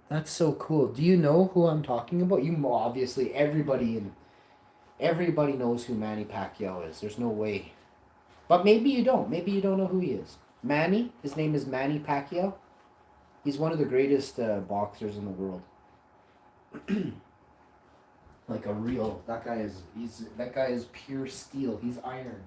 Speaker 2: That's so cool. Do you know who I'm talking about? You obviously everybody knows who Manny Pacquiao is. There's no way. But maybe you don't. Maybe you don't know who he is. Manny, his name is Manny Pacquiao. He's one of the greatest boxers in the world. Like a real that guy is pure steel. He's iron.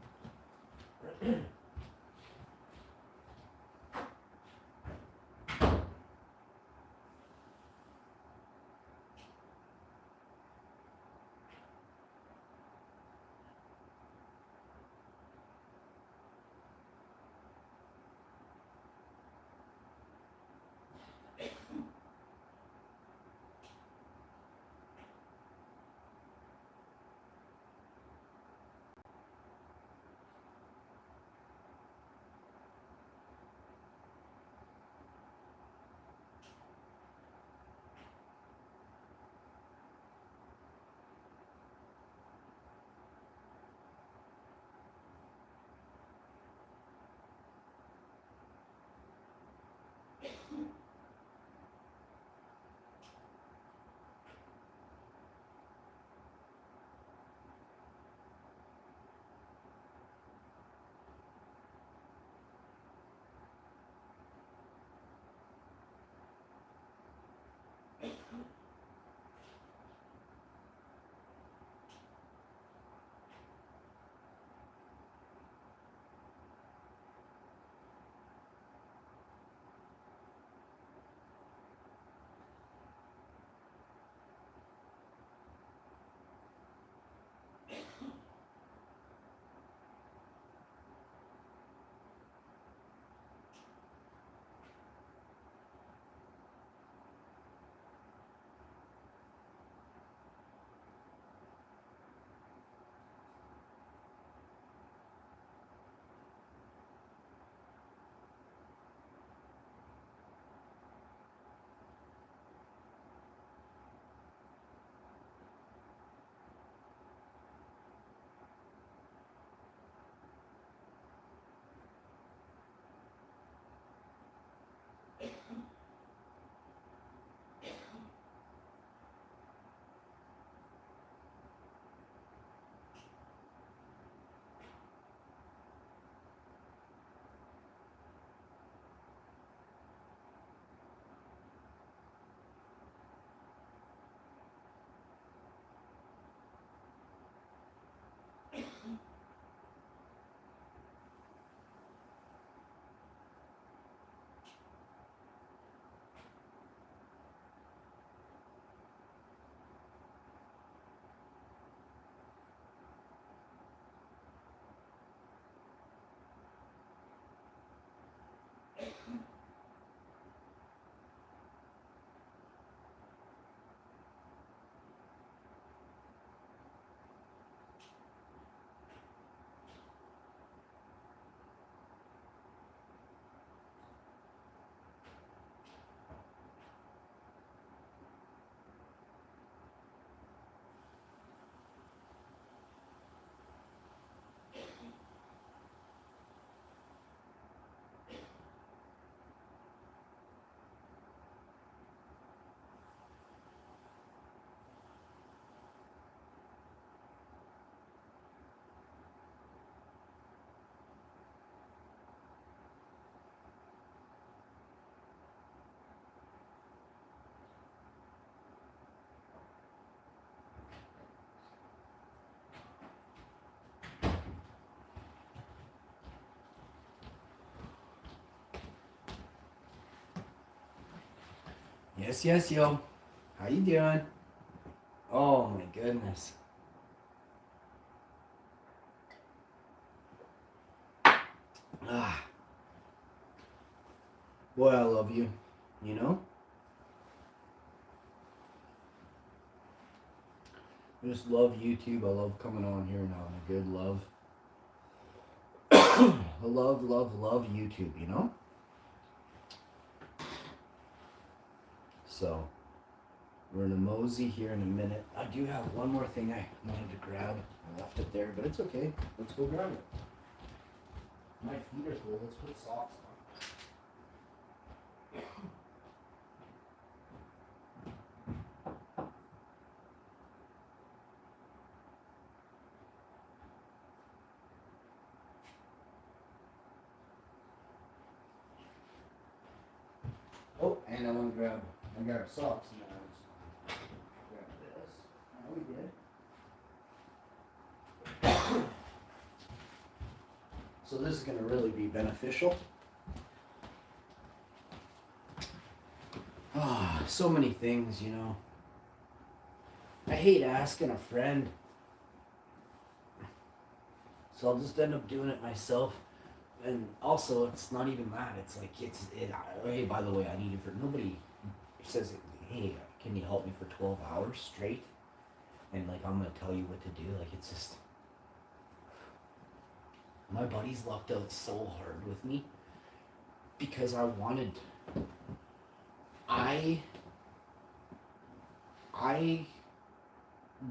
Speaker 2: Yes, yes, yo. How you doing? Oh my goodness. Ah, boy, I love you. You know? I just love YouTube. I love coming on here now. I'm a good love. I love YouTube, you know? So, we're in a mosey here in a minute. I do have one more thing I wanted to grab. I left it there, but it's okay. Let's go grab it. My feet are cold. Let's put socks on. Oh, and I want to grab socks now. Grab this. Oh, we did. So this is going to really be beneficial. Ah, so many things, you know. I hate asking a friend. So I'll just end up doing it myself. And also, it's not even that. It's like, hey, by the way, I need it for, nobody says, hey, can you help me for 12 hours straight? And like, I'm going to tell you what to do. Like, it's just, my buddies lucked out so hard with me because I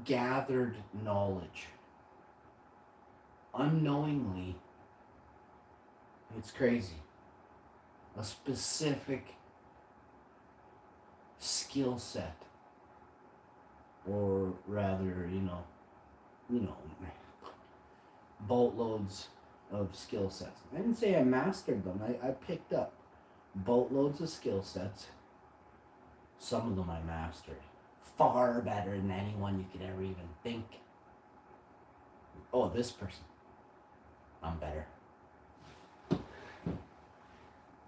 Speaker 2: gathered knowledge unknowingly. It's crazy. A specific skill set, or rather, boatloads of skill sets. I didn't say I mastered them. I picked up boatloads of skill sets. Some of them I mastered far better than anyone you could ever even think. Oh, this person, I'm better.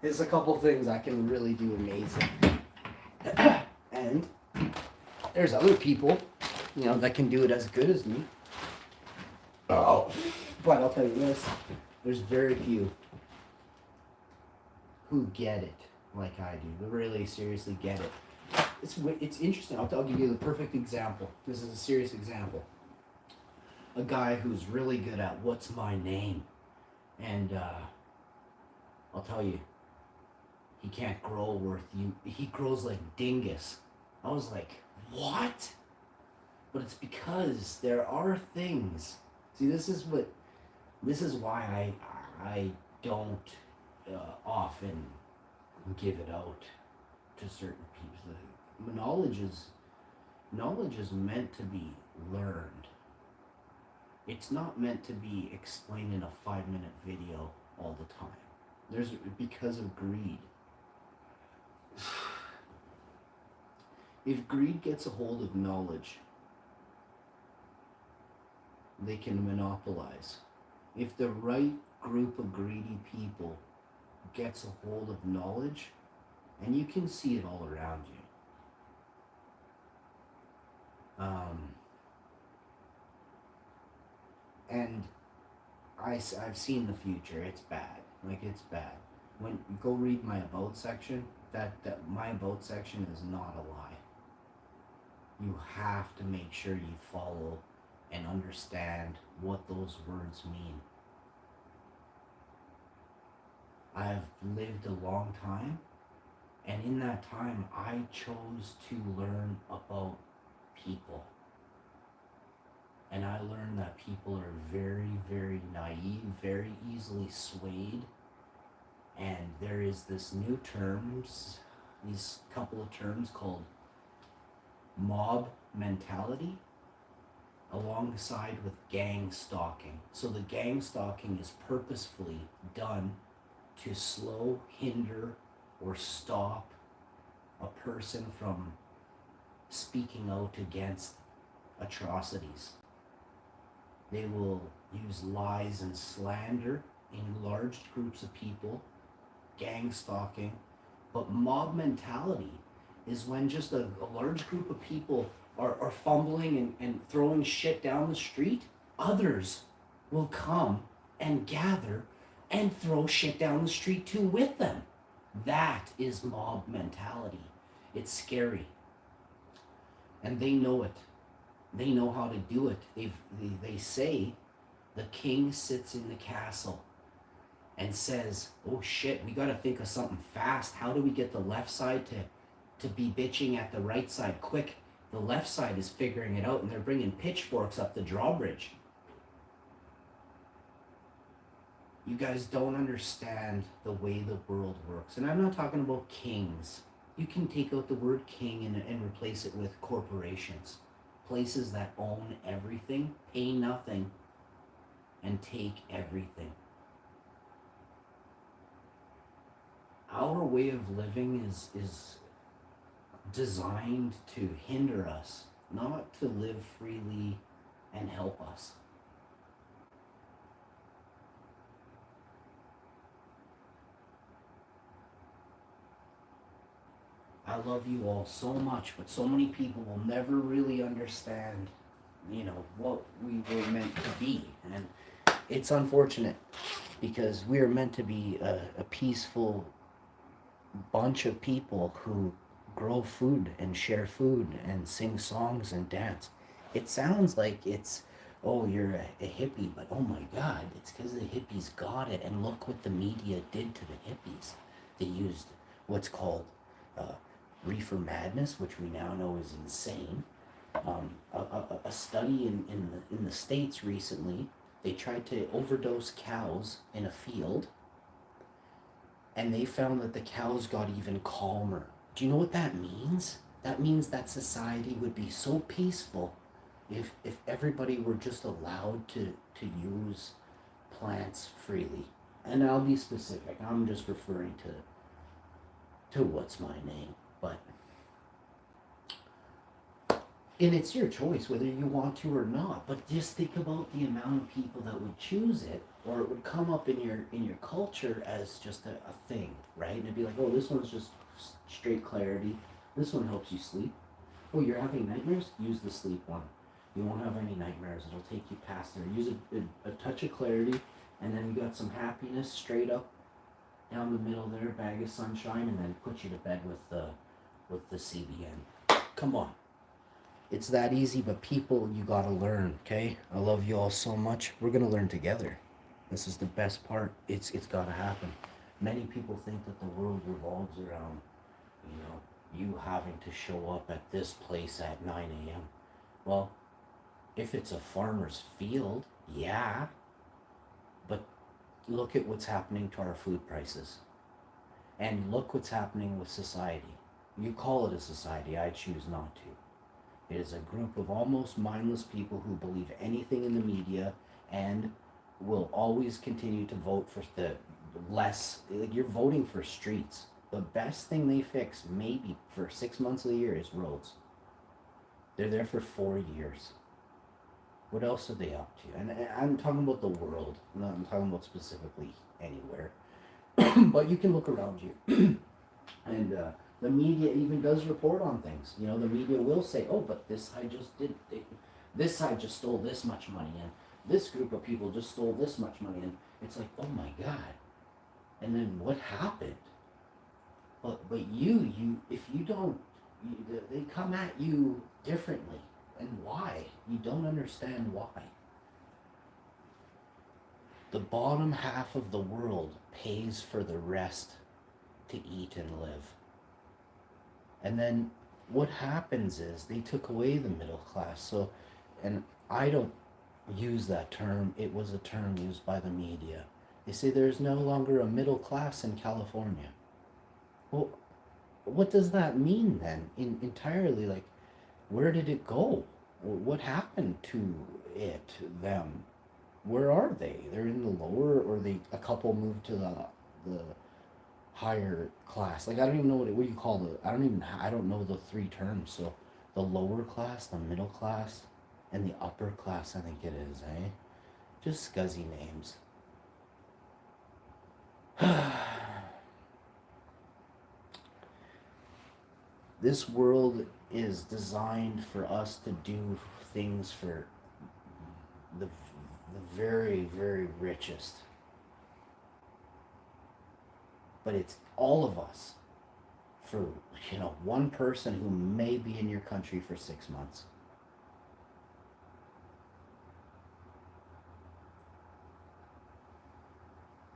Speaker 2: There's a couple things I can really do amazing. And there's other people, that can do it as good as me. Oh. But I'll tell you this, there's very few who get it like I do, who really seriously get it. It's interesting. I'll give you the perfect example. This is a serious example. A guy who's really good at what's my name. And I'll tell you, he can't grow he grows like dingus. I was like, what? But it's because there are things. See, this is why I don't often give it out to certain people. Knowledge is meant to be learned. It's not meant to be explained in a 5-minute video all the time. Because of greed. If greed gets a hold of knowledge, they can monopolize. If the right group of greedy people gets a hold of knowledge, and you can see it all around you. And I've seen the future. It's bad. Like, it's bad. When you go read my about section, that my about section is not a lie. You have to make sure you follow and understand what those words mean. I have lived a long time, and in that time, I chose to learn about people. And I learned that people are very, very naive, very easily swayed. And there is these couple of terms called mob mentality, alongside with gang stalking. So the gang stalking is purposefully done to slow, hinder, or stop a person from speaking out against atrocities. They will use lies and slander in large groups of people, gang stalking, but mob mentality is when just a large group of people are fumbling and throwing shit down the street. Others will come and gather and throw shit down the street too with them. That is mob mentality. It's scary. And they know it. They know how to do it. They say the king sits in the castle and says, oh shit, we got to think of something fast. How do we get the left side to be bitching at the right side quick? The left side is figuring it out, and they're bringing pitchforks up the drawbridge. You guys don't understand the way the world works. And I'm not talking about kings. You can take out the word king and replace it with corporations. Places that own everything, pay nothing, and take everything. Our way of living is designed to hinder us, not to live freely and help us. I love you all so much, but so many people will never really understand, what we were meant to be. And it's unfortunate because we are meant to be a peaceful bunch of people who grow food and share food and sing songs and dance. It sounds like it's, oh, you're a hippie, but oh my God, it's because the hippies got it. And look what the media did to the hippies. They used what's called reefer madness, which we now know is insane. A study in the States recently, they tried to overdose cows in a field, and they found that the cows got even calmer. Do you know what that means? That means that society would be so peaceful if everybody were just allowed to use plants freely. And I'll be specific. I'm just referring to what's my name. But and it's your choice whether you want to or not. But just think about the amount of people that would choose it, or it would come up in your culture as just a thing, right? And it'd be like, oh, this one's just straight clarity. This one helps you sleep. Oh, you're having nightmares? Use the sleep one. You won't have any nightmares. It'll take you past there. Use a touch of clarity, and then you got some happiness straight up down the middle there, bag of sunshine, and then put you to bed with the CBN. Come on. It's that easy, but people, you gotta learn, okay? I love you all so much. We're gonna learn together. This is the best part. It's gotta happen. Many people think that the world revolves around, you having to show up at this place at 9 a.m. Well, if it's a farmer's field, yeah. But look at what's happening to our food prices. And look what's happening with society. You call it a society, I choose not to. It is a group of almost mindless people who believe anything in the media and will always continue to vote for the less, like you're voting for streets. The best thing they fix, maybe for 6 months of the year, is roads. They're there for 4 years. What else are they up to? And I'm talking about the world. I'm talking about specifically anywhere. But you can look around you. And the media even does report on things. The media will say, oh, but this side this side just stole this much money, and this group of people just stole this much money. And it's like, oh my God. And then what happened? But you if you don't, they come at you differently. And why? You don't understand why. The bottom half of the world pays for the rest to eat and live. And then what happens is they took away the middle class. So, and I don't use that term. It was a term used by the media. They say there's no longer a middle class in California. Well, what does that mean then? Entirely, like, where did it go? What happened to it, them? Where are they? They're in the lower, or a couple moved to the higher class. Like, I don't even know what do you call it. I don't know the three terms. So the lower class, the middle class, and the upper class, I think it is, eh? Just scuzzy names. This world is designed for us to do things for the very, very richest. But it's all of us for, one person who may be in your country for 6 months.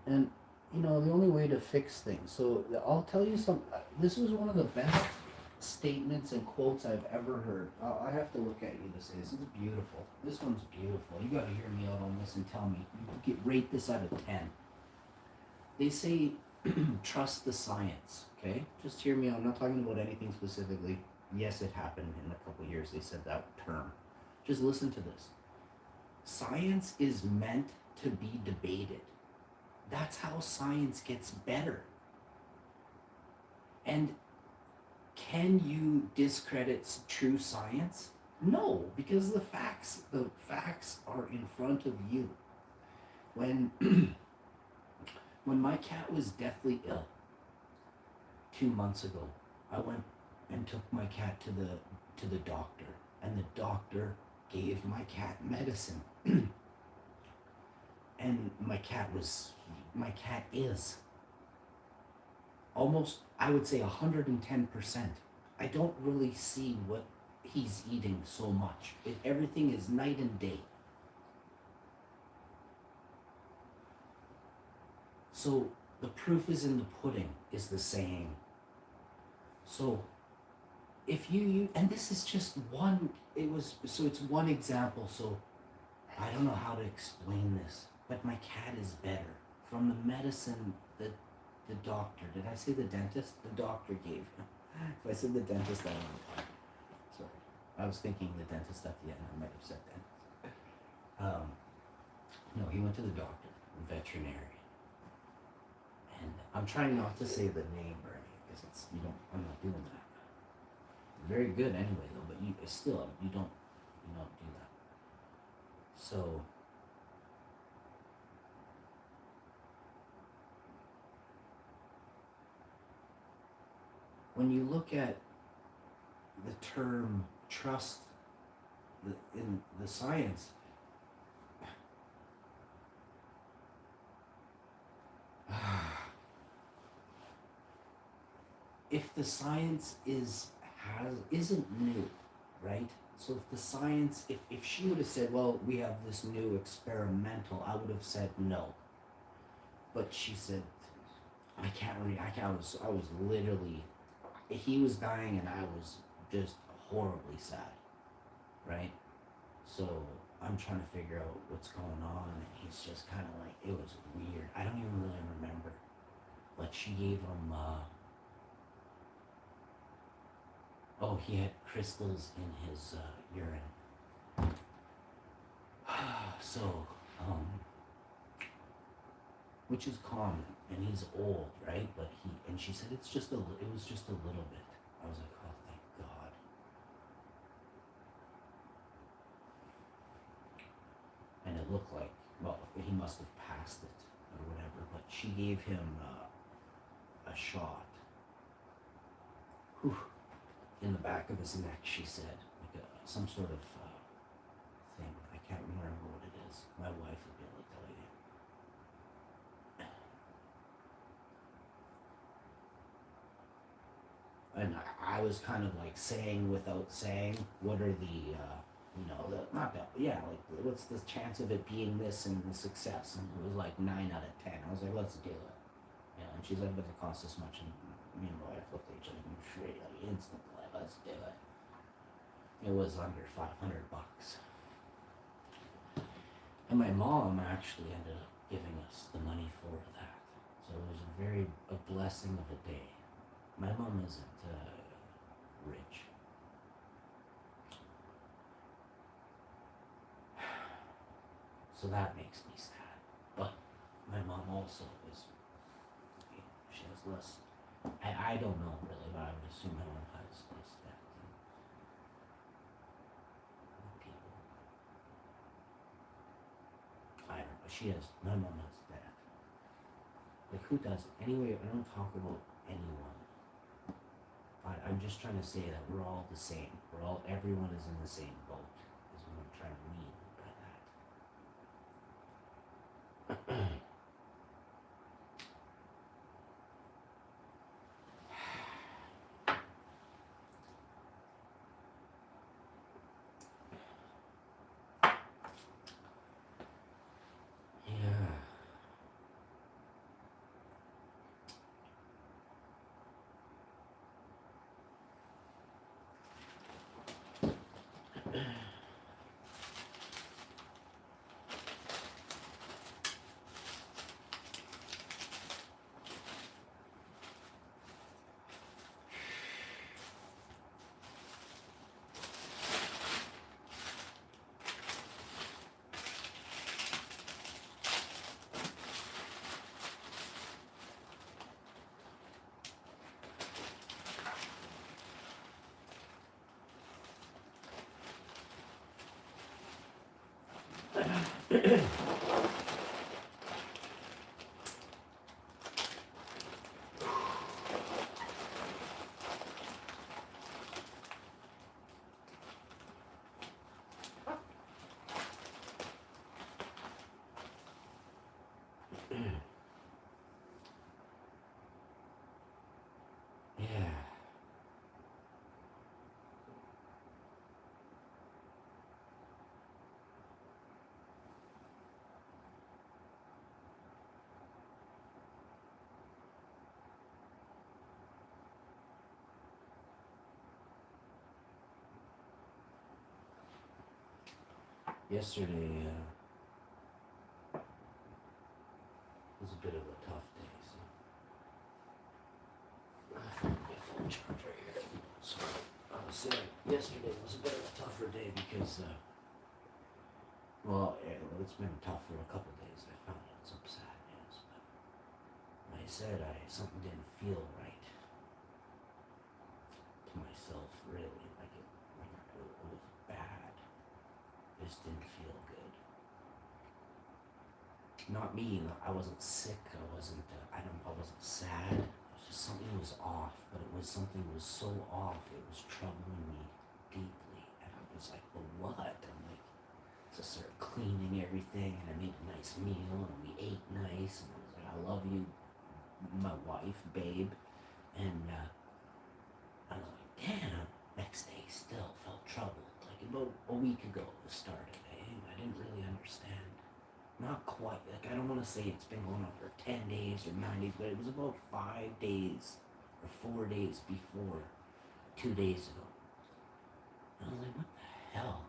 Speaker 2: And, the only way to fix things. So I'll tell you some. This was one of the best statements and quotes I've ever heard. I have to look at you to say this. It's beautiful. This one's beautiful. You got to hear me out on this and tell me. Rate this out of 10. They say, trust the science. Okay, just hear me out. I'm not talking about anything specifically. Yes, it happened in a couple of years. They said that term. Just listen to this. Science is meant to be debated. That's how science gets better. And can you discredit true science? No, because the facts are in front of you. When when my cat was deathly ill 2 months ago, I went and took my cat to the doctor, and the doctor gave my cat medicine. And my cat is almost, I would say, 110%. I don't really see what he's eating so much. Everything is night and day. So the proof is in the pudding, is the saying. So if you and this is just one, it's one example. So I don't know how to explain this, but my cat is better from the medicine that the doctor, did I say the dentist? The doctor gave him. If I said the dentist, I don't know. Sorry. I was thinking the dentist at the end. I might have said dentist. No, he went to the doctor, veterinarian. And I'm trying not to say the name or anything, because I'm not doing that. Very good anyway, though, but you don't do that. So, when you look at the term trust in the science, if the science isn't new, right? So if the science, if she would have said, well, we have this new experimental, I would have said no. But she said, I was literally, he was dying and I was just horribly sad, right? So I'm trying to figure out what's going on, and he's just kind of like, it was weird. I don't even really remember. But she gave him, he had crystals in his urine. So, which is common, and he's old, right? But she said it was just a little bit. I was like, oh, thank God. And it looked like, well, he must have passed it or whatever, but she gave him a shot. Whew. In the back of his neck, she said, like some sort of thing. I can't remember what it is. My wife would be able to tell you. And I was kind of like saying without saying, what are the, what's the chance of it being this and the success? And it was like 9 out of 10. I was like, let's do it. And she's like, but it costs this much. And me and my wife looked at each other and straight up instantly. Let's do it. It was under $500. And my mom actually ended up giving us the money for that. So it was a blessing of a day. My mom isn't rich. So that makes me sad. But my mom also is, she has less. I don't know really, but I would assume my mom has less debt than people. I don't know. My mom has debt. Like, who doesn't? Anyway, I don't talk about anyone. I'm just trying to say that we're all the same. Everyone is in the same boat, is what I'm trying to mean by that. Yeah. Yeah. Yesterday was a bit of a tough day, so I found my phone charger here. So I was saying yesterday was a bit of a tougher day because, it's been tough for a couple days. I found out some sad news, but I said something didn't feel right to myself, really. It was bad. It just didn't feel good. Not me. I wasn't sick. I wasn't sad. It was just something was off. But something was so off. It was troubling me deeply, and I was like, "Well, what?" I'm like, so I started cleaning everything, and I made a nice meal, and we ate nice, and I was like, "I love you, my wife, babe," and I was like, "Damn." Next day, still felt troubled. Like about a week ago, it started. I didn't really understand. Not quite. Like, I don't want to say it's been going on for 10 days or 9 days, but it was about 5 days or 4 days before 2 days ago. And I was like, what the hell?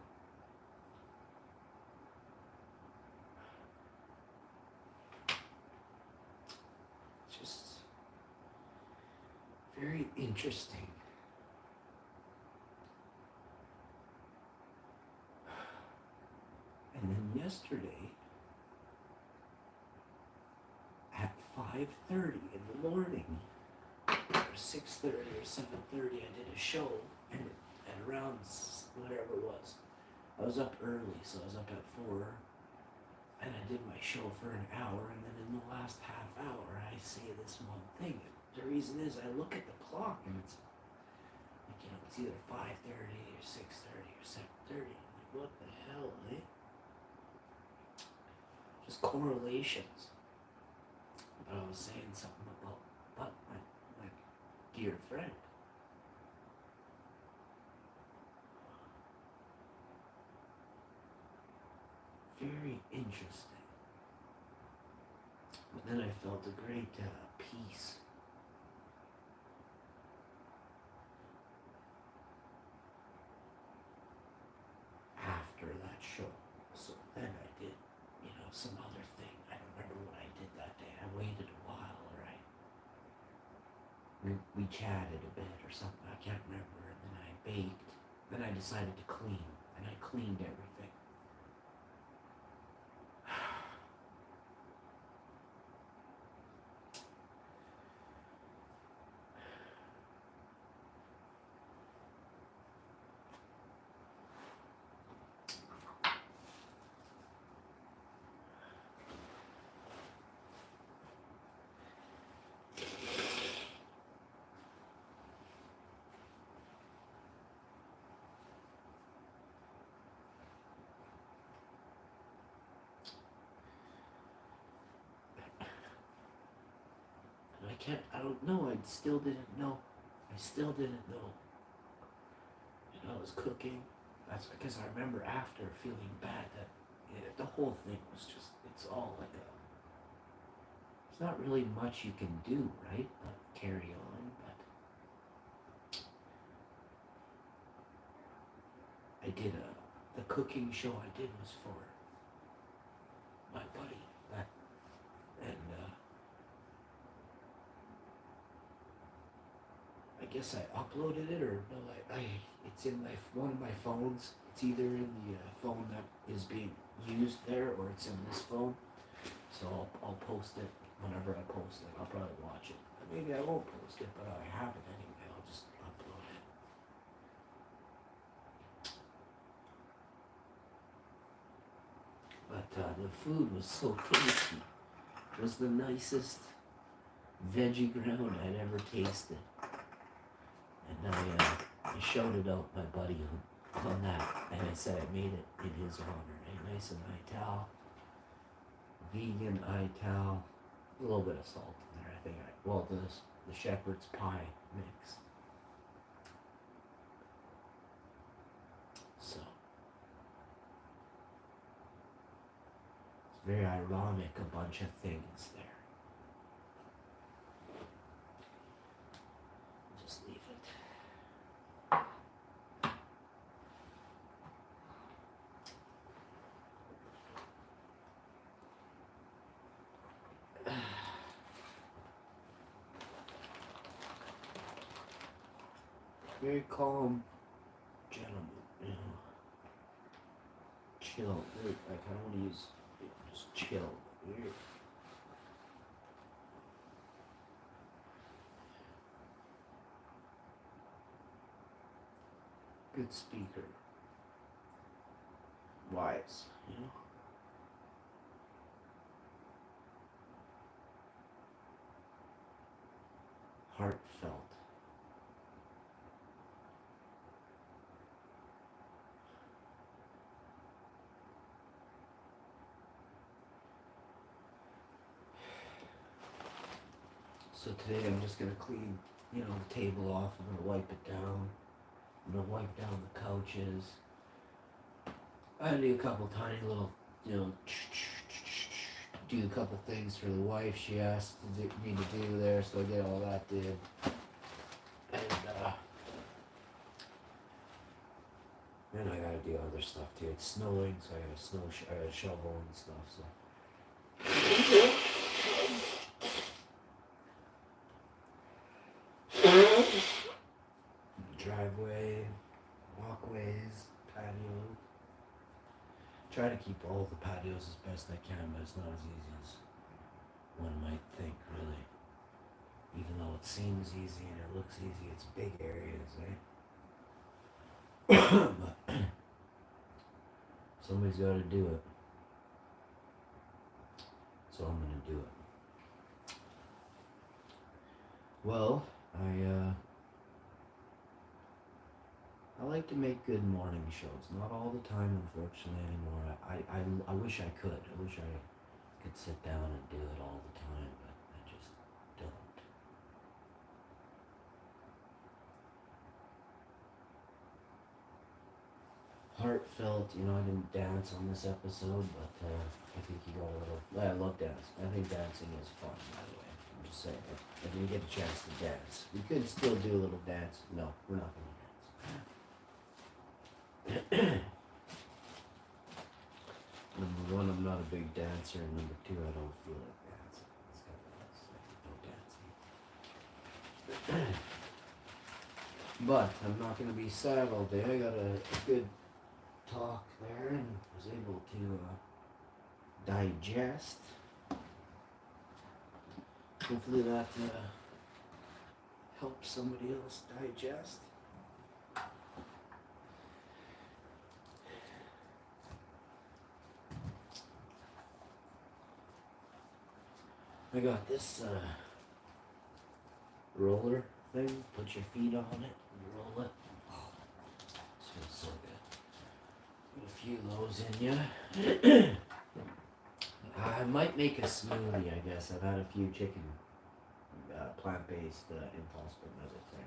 Speaker 2: It's just very interesting. And then yesterday, at 5:30 in the morning, or 6:30 or 7:30, I did a show, and at around whatever it was, I was up early, so I was up at 4, and I did my show for an hour, and then in the last half hour, I say this one thing. The reason is I look at the clock, and it's like, it's either 5:30 or 6:30 or 7:30. I'm like, what the hell, eh? Just correlations. But I was saying something about my dear friend. Very interesting. But then I felt a great peace. After that show. So then I did, some other thing. I don't remember what I did that day. I waited a while, right? We chatted a bit or something. I can't remember. And then I baked. Then I decided to clean. And I cleaned everything.
Speaker 1: I don't know. I still didn't know. I still didn't know. And I was cooking. That's because I remember after feeling bad that the whole thing was just, it's all like there's not really much you can do, right? But carry on. But I did the cooking show I did was for my buddy. And I guess I uploaded it, or no, it's in one of my phones. It's either in the phone that is being used there, or it's in this phone. So I'll post it whenever I post it. I'll probably watch it. Maybe I won't post it, but I have it anyway. I'll just upload it. But the food was so tasty. It was the nicest veggie ground I'd ever tasted. And I shouted out my buddy on that, and I said I made it in his honor. Nice and Ital, vegan Ital, a little bit of salt in there. I think the shepherd's pie mix. So it's very ironic, a bunch of things there. Just leave it. Very calm gentleman, you know. Chill. Like, I don't want to use, just chill. Very, good speaker. Wise, you know. Heartfelt. So today I'm just gonna clean, the table off. I'm gonna wipe it down. I'm gonna wipe down the couches. I do a couple tiny little, do a couple things for the wife she asked me to do there, so I get all that did. And then I gotta do other stuff too. It's snowing, so I gotta shovel and stuff. So. Driveway, walkways, patio. Try to keep all the patios as best I can, but it's not as easy as one might think, really. Even though it seems easy and it looks easy, it's big areas, eh? But somebody's got to do it. So I'm going to do it. Well, I like to make good morning shows. Not all the time, unfortunately, anymore. I wish I could. I wish I could sit down and do it all the time, but I just don't. Heartfelt, I didn't dance on this episode, but I think you got a little... I love dancing. I think dancing is fun, by the way. I'm just saying. I didn't get a chance to dance. We could still do a little dance. No, we're not going to dance. Number one, I'm not a big dancer, and number two, I don't feel like dancing. It's no dancing. But I'm not going to be sad all day. I got a good talk there and was able to digest. Hopefully that helps somebody else digest. I got this roller thing. Put your feet on it and roll it. Oh, this feels so good. Put a few of those in you. I might make a smoothie, I guess. I've had a few chicken
Speaker 2: plant-based impossible nuggets there.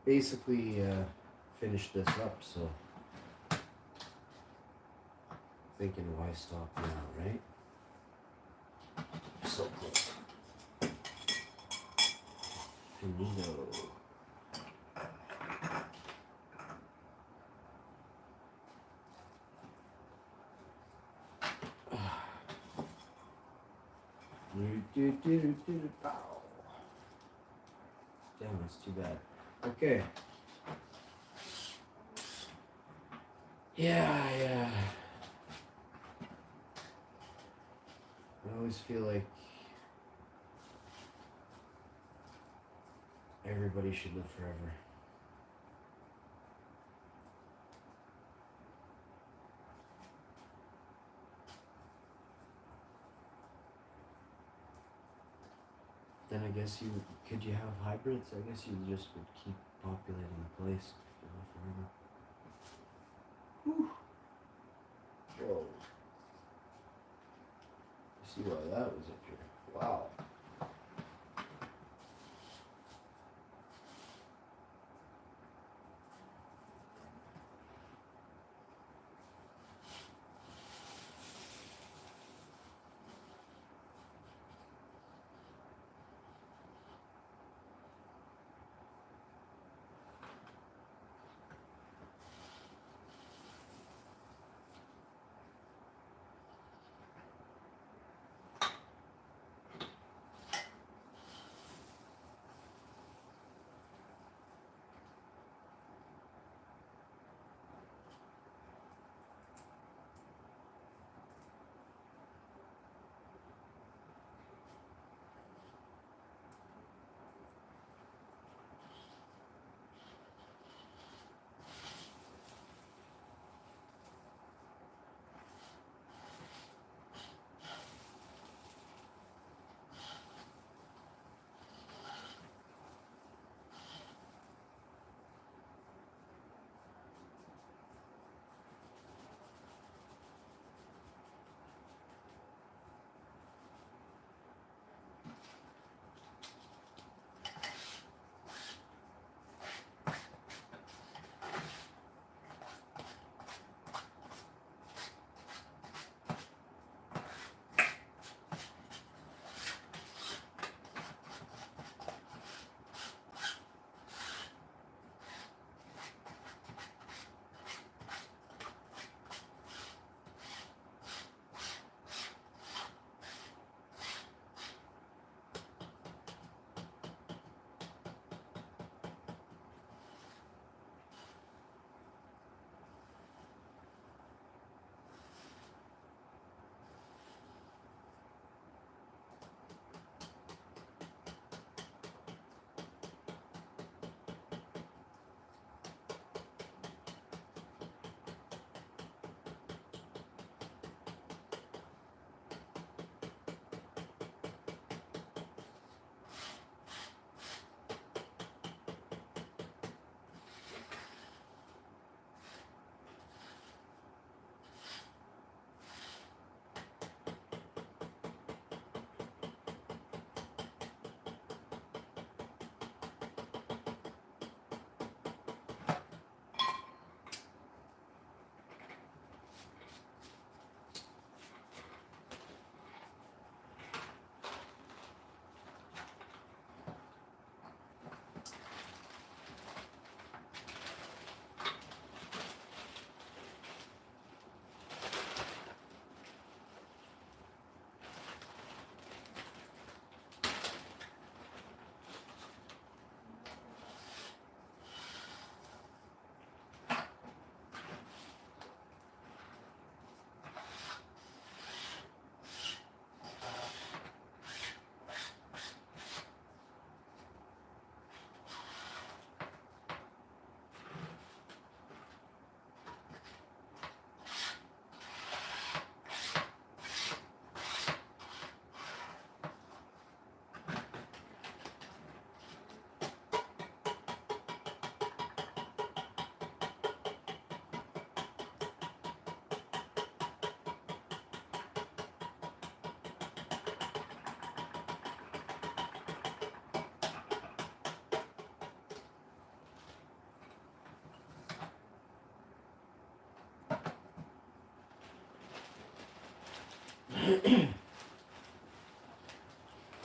Speaker 2: Basically finish this up, so thinking why stop now, right? So close. Finito. Damn, that's too bad. Okay. Yeah. I always feel like everybody should live forever. Then I guess could you have hybrids? I guess you just would keep populating the place forever. Whew. Whoa. You see why that was up here. Wow.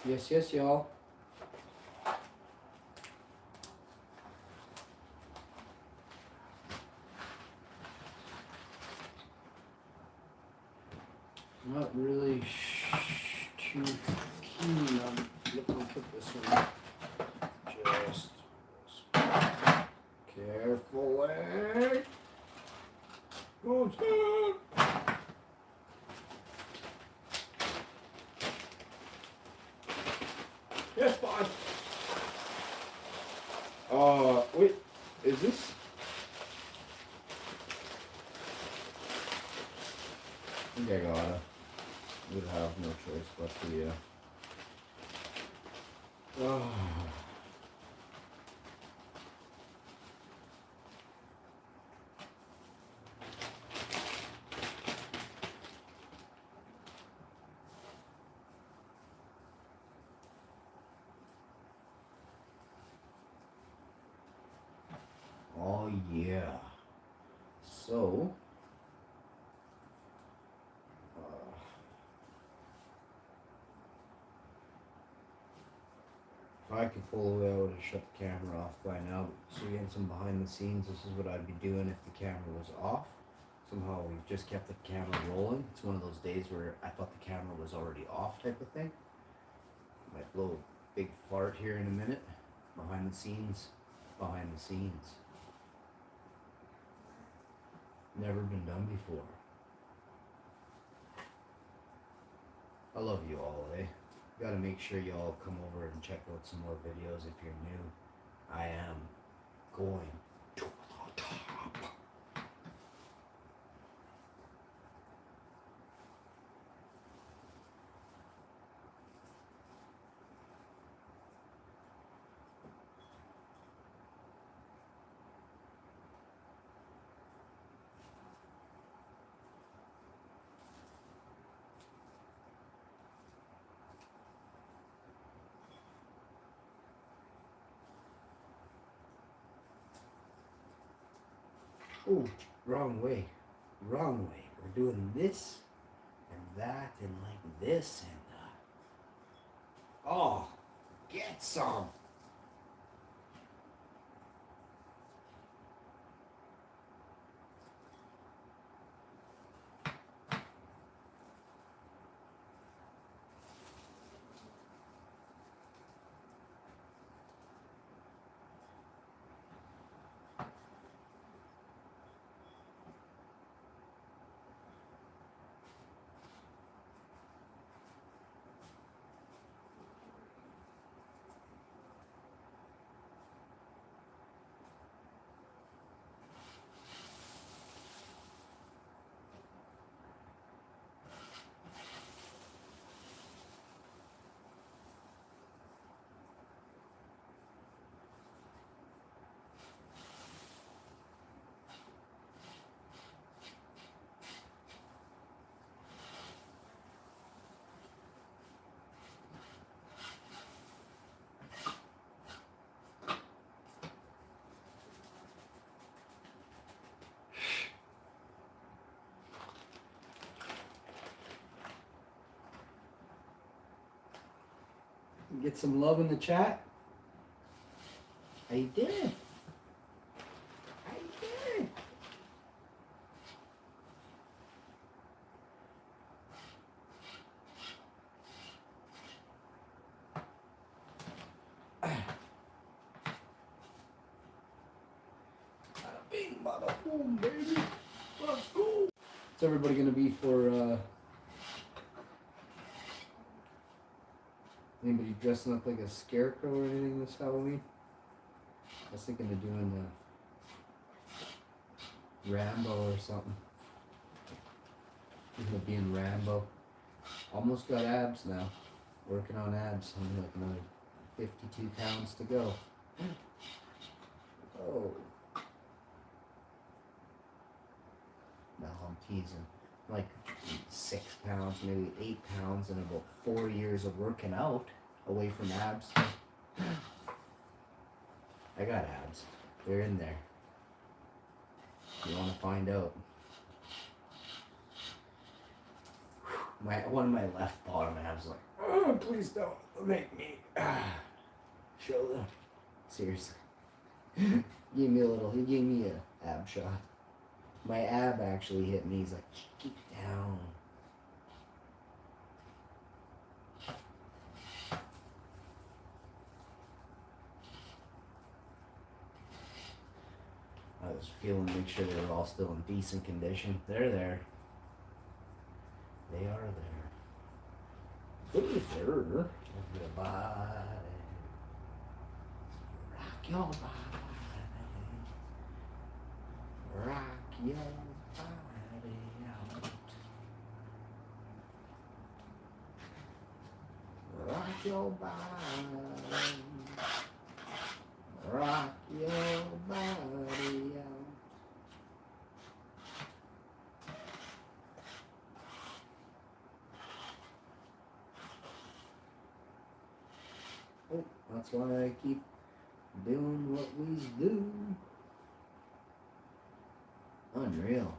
Speaker 2: Yes, yes, y'all. Not really too keen on looking at this one. Just carefully. Oh, yes, boss. Wait, is this? I think I gotta. Would have no choice but to, yeah. Oh. Oh yeah. So, if I could pull away, I would have shut the camera off by now. So you're getting some behind the scenes. This is what I'd be doing if the camera was off. Somehow we've just kept the camera rolling. It's one of those days where I thought the camera was already off type of thing. Might blow a big fart here in a minute. Behind the scenes. Behind the scenes. Never been done before. I love you all, eh? Gotta make sure you all come over and check out some more videos if you're new. I am going to the top. Oh, wrong way. Wrong way. We're doing this and that and like this and oh, get some. Get some love in the chat. How you doing? How you doing? Bada bing, bada boom, baby. Let's go. What's everybody gonna be for? Anybody dressing up like a scarecrow or anything this Halloween? I was thinking of doing Rambo or something. Thinking of being Rambo. Almost got abs now. Working on abs. I'm like another 52 pounds to go. Oh. No, I'm teasing. Like 6 pounds, maybe 8 pounds, and about 4 years of working out away from abs. I got abs. They're in there. You want to find out. One of my left bottom abs like, oh, please don't make me show them. Seriously. He gave me a ab shot. My ab actually hit me. He's like, keep it down. I was feeling, make sure they were all still in decent condition. They're there. They are there. They're there. Everybody. Rock your body. Rock your body out. Rock your body. Rock your body out. Oh, that's why I keep doing what we do. Unreal.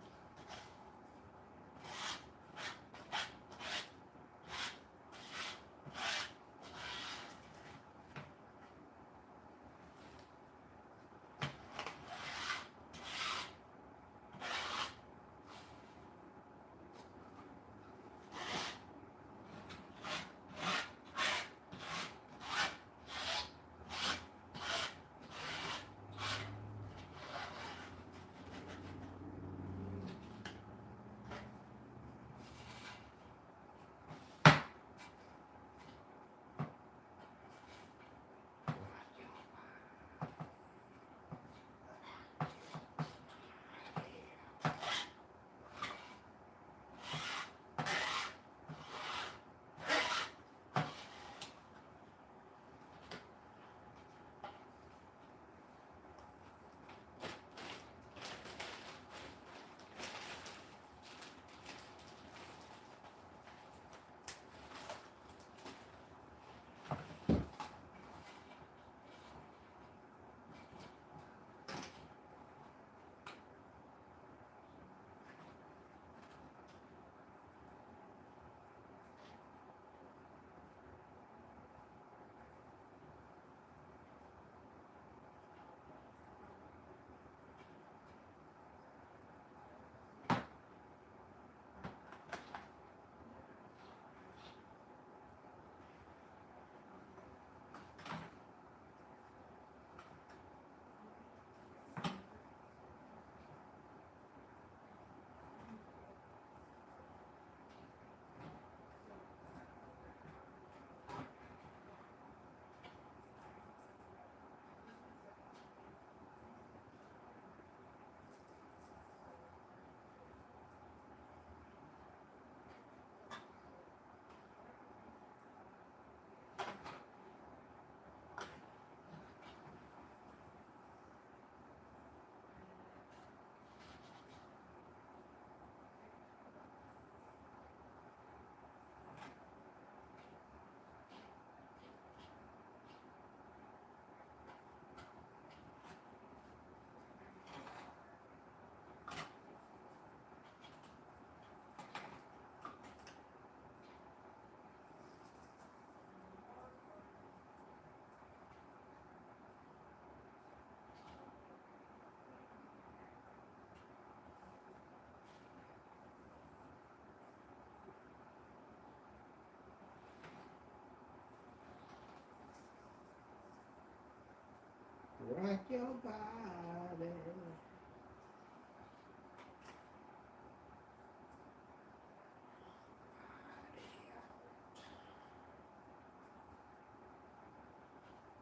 Speaker 2: Rock your body.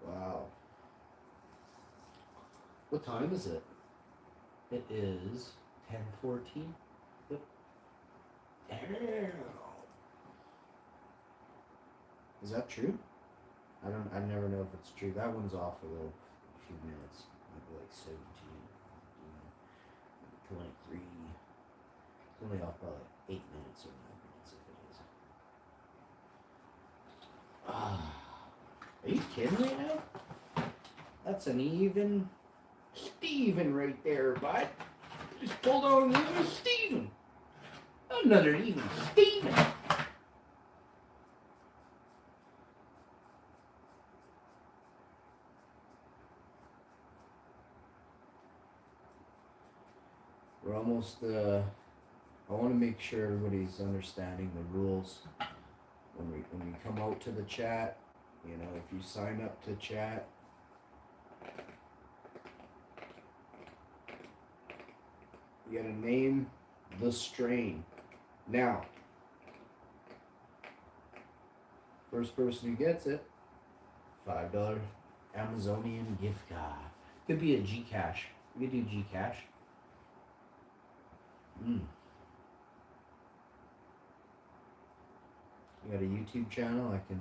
Speaker 2: Wow. What time is it? It is 10:14. Yep. Damn. Is that true? I never know if it's true. That one's off a few minutes. Maybe like 17, 23. It's only off by like 8 minutes or 9 minutes if it is. Are you kidding right now? That's an even Steven right there, bud. Just pulled on an even Steven. Another even Steven. We're almost, I want to make sure everybody's understanding the rules when we come out to the chat. You know, if you sign up to chat, you gotta name the strain. Now, first person who gets it, $5 Amazonian gift card. Could be a Gcash. We could do Gcash. You got a YouTube channel? I can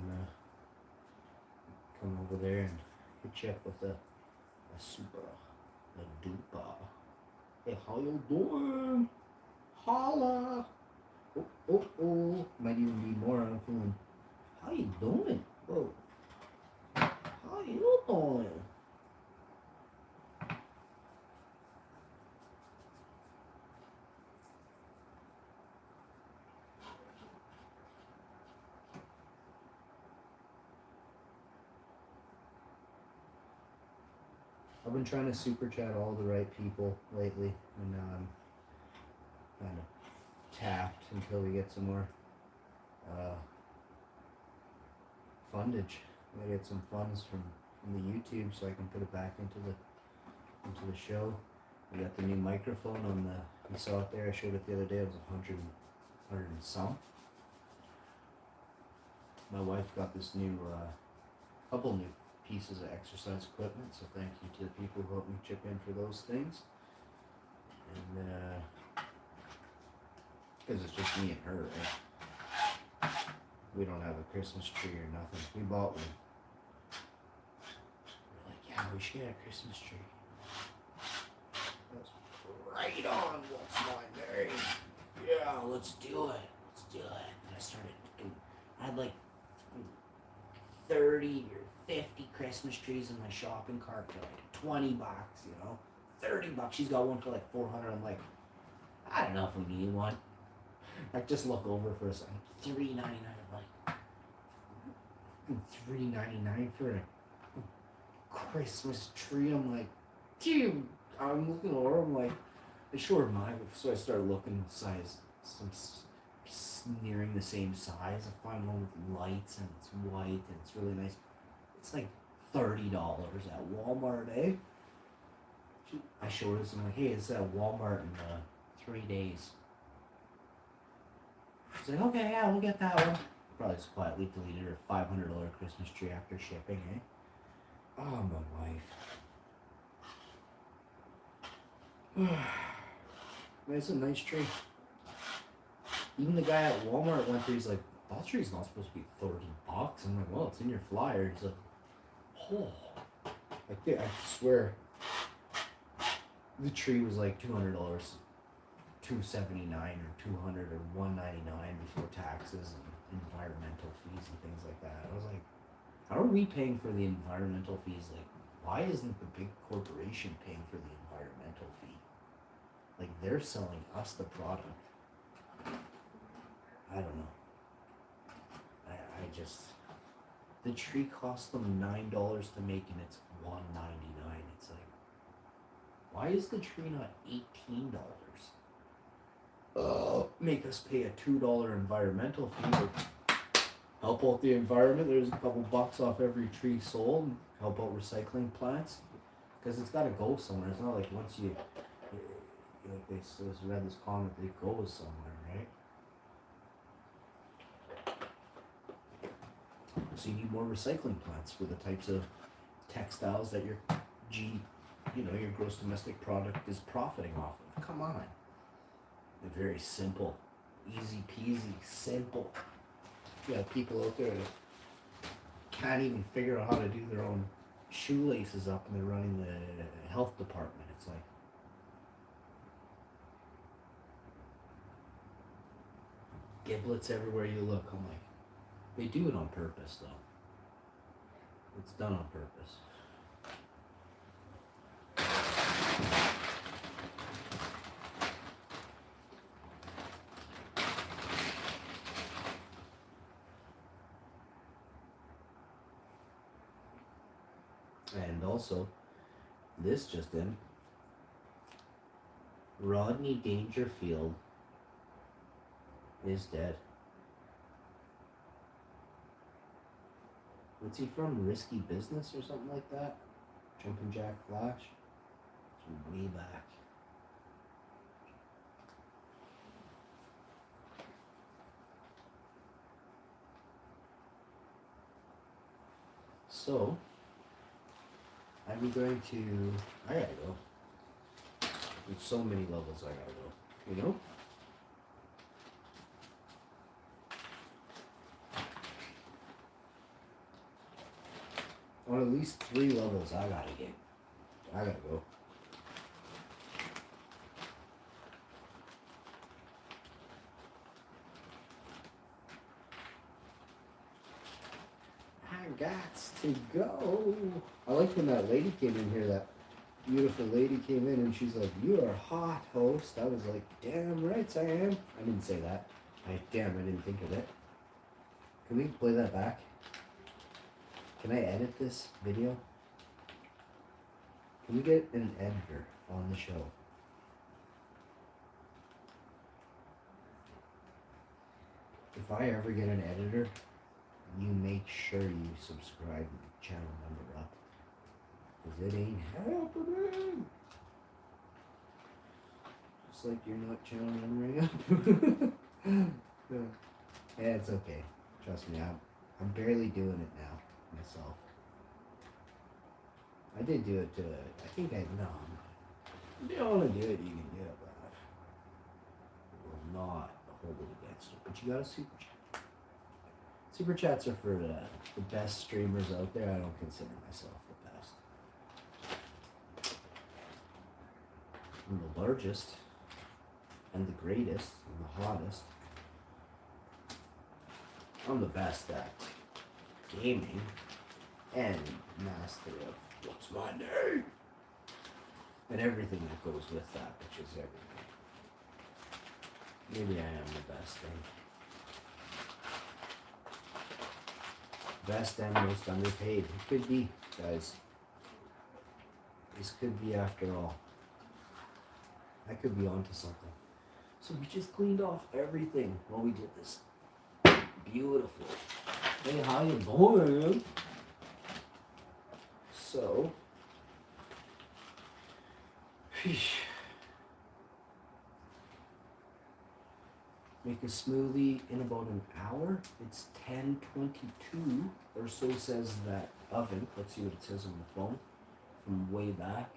Speaker 2: come over there and hit you up with a super, a duper. Hey, how you doing? Holla! Oh. Might even be more. I'm feeling. How you doing? Whoa. How you doing? I've been trying to super chat all the right people lately, and now I'm kind of tapped until we get some more fundage. I gotta get some funds from the YouTube so I can put it back into the show. We got the new microphone on the. You saw it there. I showed it the other day. It was 100 and some. My wife got this new couple new pieces of exercise equipment, so thank you to the people who helped me chip in for those things. And because it's just me and her, right? We don't have a Christmas tree or nothing. We bought one. We're like, yeah, we should get a Christmas tree. That's right on, what's my name? Yeah, let's do it. And I started doing, I had like 30 or 50 Christmas trees in my shopping cart for like $20, you know? $30. She's got one for like 400. I'm like, I don't know if we need one. I just look over for a second. $3.99. I'm like, $3.99 for a Christmas tree. I'm like, dude. I'm looking over. I'm like, I show her mine. So I started looking size, some nearing the same size. I find one with lights and it's white and it's really nice. It's like $30 at Walmart, eh? I showed her this. I'm like, hey, it's at Walmart in 3 days. She's like, okay, yeah, we'll get that one. Probably just quietly deleted her $500 Christmas tree after shipping, eh? Oh, my wife. It's a nice tree. Even the guy at Walmart went through, he's like, that tree's not supposed to be $30. I'm like, well, it's in your flyer. He's like, oh. I swear, the tree was like $200, $279 or $200 or $199 before taxes and environmental fees and things like that. I was like, how are we paying for the environmental fees? Like, why isn't the big corporation paying for the environmental fee? Like, they're selling us the product. I don't know. I just, the tree cost them $9 to make and it's $199. It's like, why is the tree not $18? Make us pay a $2 environmental fee to help out the environment. There's a couple bucks off every tree sold. Help out recycling plants, because it's got to go somewhere. It's not like once you like they read this comment, it goes somewhere, right? So you need more recycling plants for the types of textiles that your your gross domestic product is profiting off of. Come on. They're very simple. Easy peasy, simple. You got people out there that can't even figure out how to do their own shoelaces up and they're running the health department. It's like, giblets everywhere you look. I'm like, they do it on purpose though. It's done on purpose. And also, this just in.
Speaker 1: Rodney Dangerfield is dead. What's he from? Risky Business or something like that? Jumpin' Jack Flash? It's way back. So, I'm going to. I gotta go. There's so many levels I gotta go. You know? On at least 3 levels I gotta get. I gotta go. I gots to go. I like when that lady came in here, that beautiful lady came in and she's like, "You are hot, host." I was like, "Damn right I am." I didn't say that. I didn't think of it. Can we play that back? Can I edit this video? Can we get an editor on the show? If I ever get an editor, you make sure you subscribe and channel number up. Because it ain't happening. Just like you're not channel numbering up. Yeah, it's okay. Trust me, I'm barely doing it now myself. I did do it to, I think I, no. If you don't want to do it, you can do it, but I will not hold it against you. But you got a super chat. Super chats are for the best streamers out there. I don't consider myself the best. I'm the largest, and the greatest, and the hottest. I'm the best at gaming and master of what's my name and everything that goes with that, which is everything. Maybe I am the best thing. Best and most underpaid. It could be, guys. This could be after all. I could be onto something. So we just cleaned off everything while we did this. Beautiful. Hey, how you doing? So, make a smoothie in about an hour. It's 10:22 or so says that oven. Let's see what it says on the phone from way back.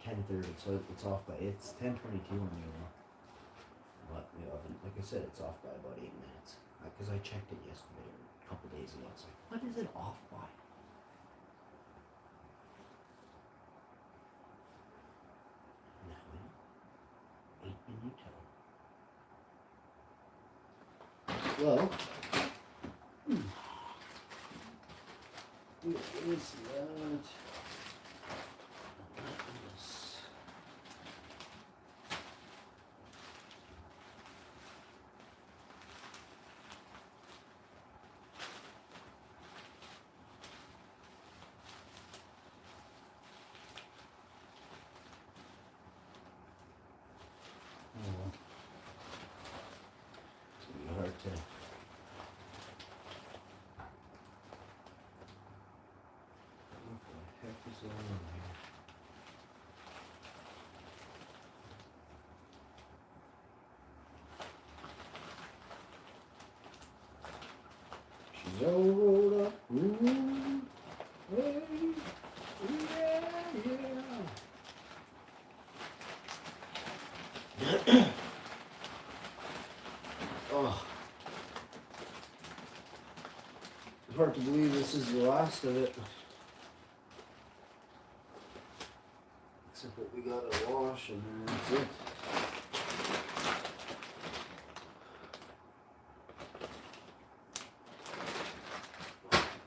Speaker 1: 10:30. So it's off by, it's 10:22 on the oven. But the oven, like I said, it's off by about 8 minutes. Because I checked it yesterday or a couple days ago. I was like, what is it off by? Now, 8 minutes. Well, what is that? She's all rolled up. Ooh, hey, yeah. Oh. It's hard to believe this is the last of it. Except what we gotta wash and then that's it.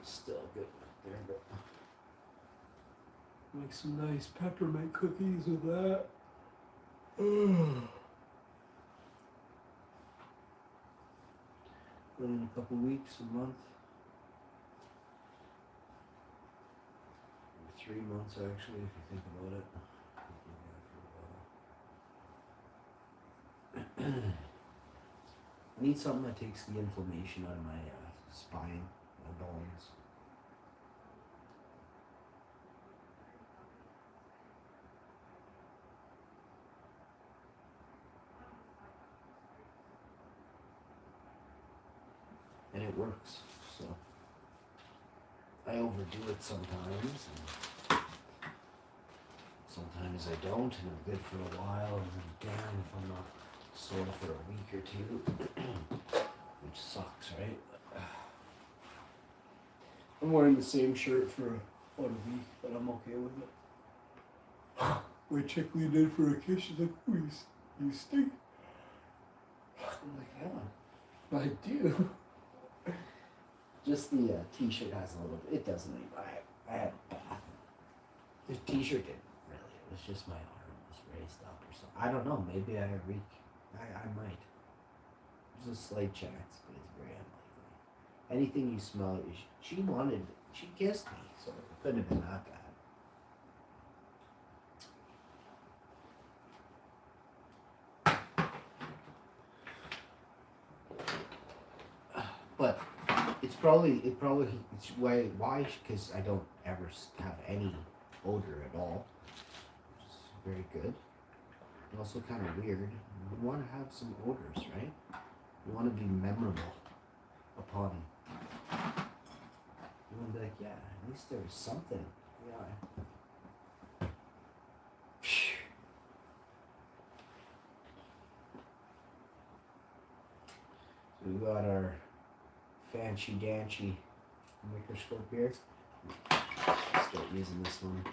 Speaker 1: Still good right there, but make some nice peppermint cookies with that. In a couple weeks, a month. 3 months actually, if you think about it.
Speaker 2: I need something that takes the inflammation out of my spine, my bones. And it works. So I overdo it sometimes, and sometimes I don't, and I'm good for a while, and then damn if I'm not sore for a week or two, which sucks, right? I'm wearing the same shirt for about a week, but I'm okay with it. My chick leaned in for a kiss. She's like, "Oh, you stink." I'm like, "Yeah, I do." Just the t-shirt has a little bit. It doesn't even. I had a bath. The t-shirt didn't really. It was just my arm was raised up or something. I don't know. Maybe I reek. I might. There's a slight chance, but it's very unlikely. Anything you smell, she kissed me, so it couldn't have been that bad. But it's why because I don't ever have any odor at all, which is very good. And also kind of weird. You want to have some odors, right? You want to be memorable upon. You want to be like, yeah, at least there was something. Yeah. So we got our fancy dancy microscope here. Start using this one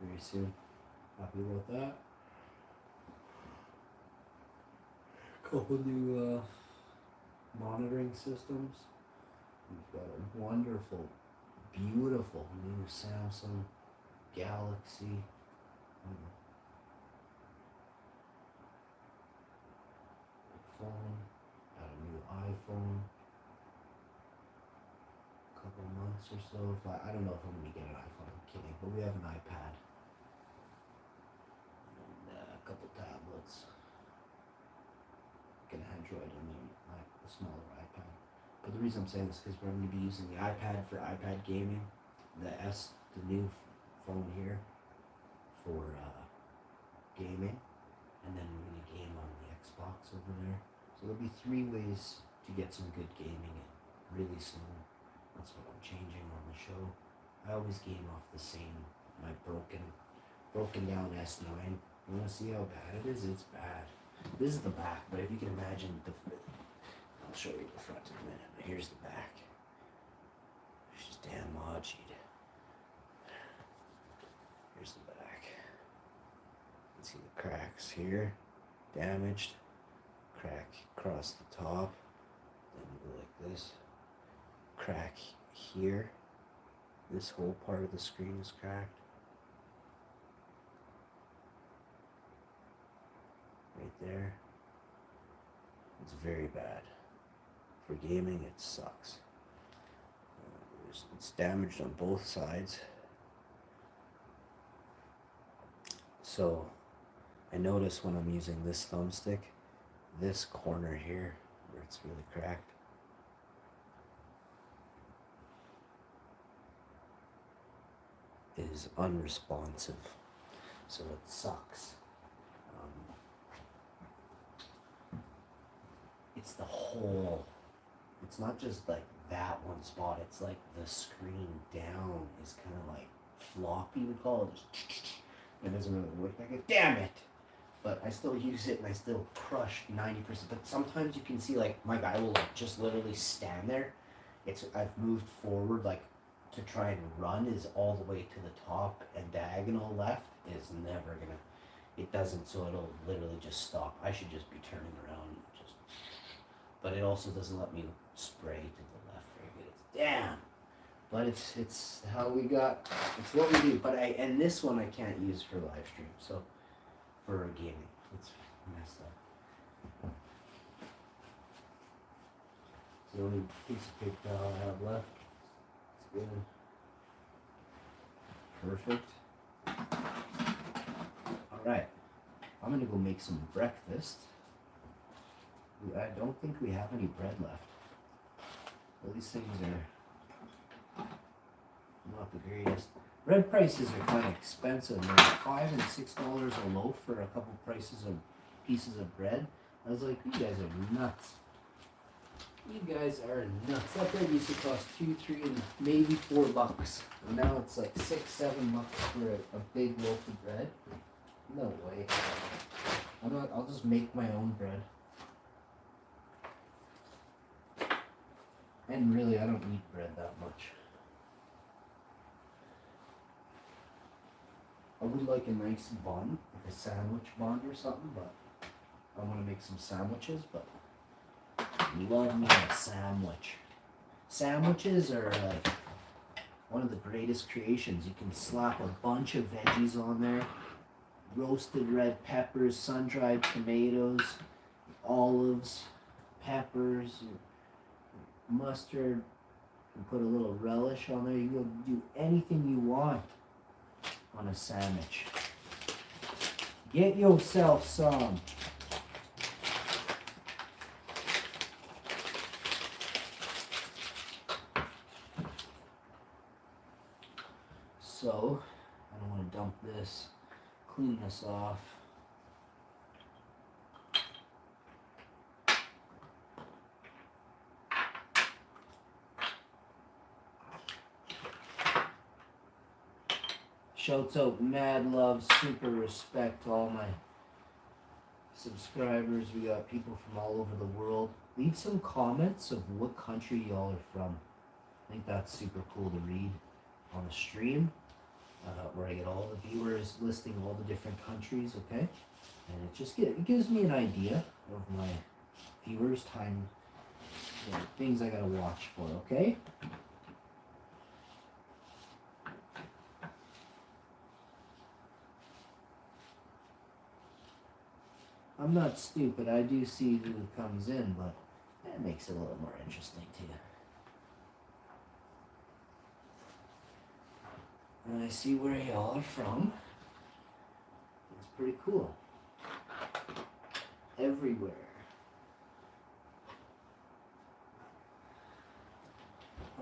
Speaker 2: very soon. Happy about that. Couple new monitoring systems. We've got a wonderful, beautiful new Samsung Galaxy phone. Got a new iPhone. Couple months or so. If I don't know if I'm gonna get an iPhone. I'm kidding, but we have an iPad and a couple tablets. An Android and a smaller iPad. But the reason I'm saying this is because we're going to be using the iPad for iPad gaming, the new phone here for gaming, and then we're going to game on the Xbox over there. So there'll be 3 ways to get some good gaming in really soon. That's what I'm changing on the show. I always game off the same, my broken down S9. You want to see how bad it is? It's bad. This is the back, but if you can imagine I'll show you the front in a minute. But here's the back. It's just damn modged. Here's the back. You can see the cracks here, damaged. Crack across the top. Then we go like this. Crack here. This whole part of the screen is cracked. Right there. It's very bad. For gaming, it sucks. It's damaged on both sides. So, I notice when I'm using this thumbstick, this corner here, where it's really cracked, is unresponsive. So it sucks. It's the whole, it's not just like that one spot, it's like the screen down is kind of like floppy, we call it. It doesn't really work like it. Damn it! But I still use it and I still crush 90%. But sometimes you can see like my guy will like just literally stand there. I've moved forward like to try and run is all the way to the top, and diagonal left is never gonna, it doesn't, so it'll literally just stop. I should just be turning around and just, but it also doesn't let me spray to the left very good. It's damn. But it's how we got, it's what we do. But and this one I can't use for live stream, so for gaming, it's messed up. It's the only piece of paper towel I have left. It's good. Perfect. All right, I'm gonna go make some breakfast. I don't think we have any bread left. Well, these things are not the greatest. Bread prices are kind of expensive. They're $5 and $6 a loaf for a couple pieces of bread. I was like, you guys are nuts. You guys are nuts. That bread used to cost $2, $3, and maybe $4. And now it's like $6, $7 for a big loaf of bread. No way. I'll just make my own bread. And really, I don't need bread that much. I would like a nice bun, like a sandwich bun or something, but I want to make some sandwiches, but love me a sandwich. Sandwiches are like one of the greatest creations. You can slap a bunch of veggies on there, roasted red peppers, sun-dried tomatoes, olives, peppers, mustard, and put a little relish on there. You can do anything you want on a sandwich. Get yourself some. So, I don't want to dump this. Clean this off. Shouts out, mad love, super respect to all my subscribers. We got people from all over the world. Leave some comments of what country y'all are from. I think that's super cool to read on the stream, where I get all the viewers listing all the different countries, okay? And it gives me an idea of my viewers, time, things I gotta watch for, okay? I'm not stupid. I do see who comes in, but that makes it a little more interesting too. And I see where y'all are from. It's pretty cool. Everywhere.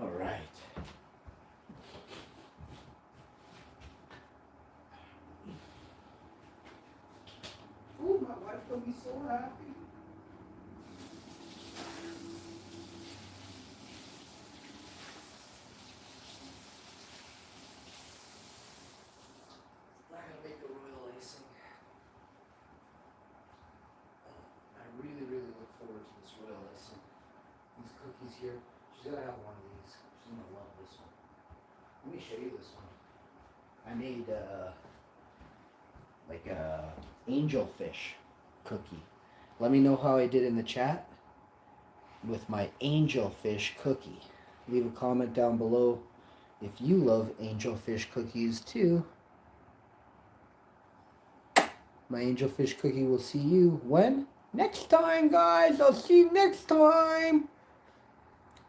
Speaker 2: All right. Oh, my wife will be so happy. I'm gonna make a royal icing. I really look forward to this royal icing. These cookies here. She's gonna have one of these. She's gonna love this one. Let me show you this one. I made like a angelfish cookie. Let me know how I did in the chat with my angelfish cookie. Leave a comment down below if you love angelfish cookies too. My angelfish cookie will see you when? Next time, guys. I'll see you next time.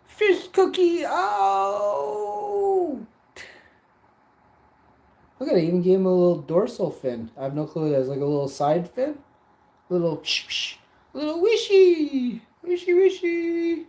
Speaker 2: Fish cookie out. Look at it, even gave him a little dorsal fin. I have no clue what it is, like a little side fin. Little wishy. Wishy.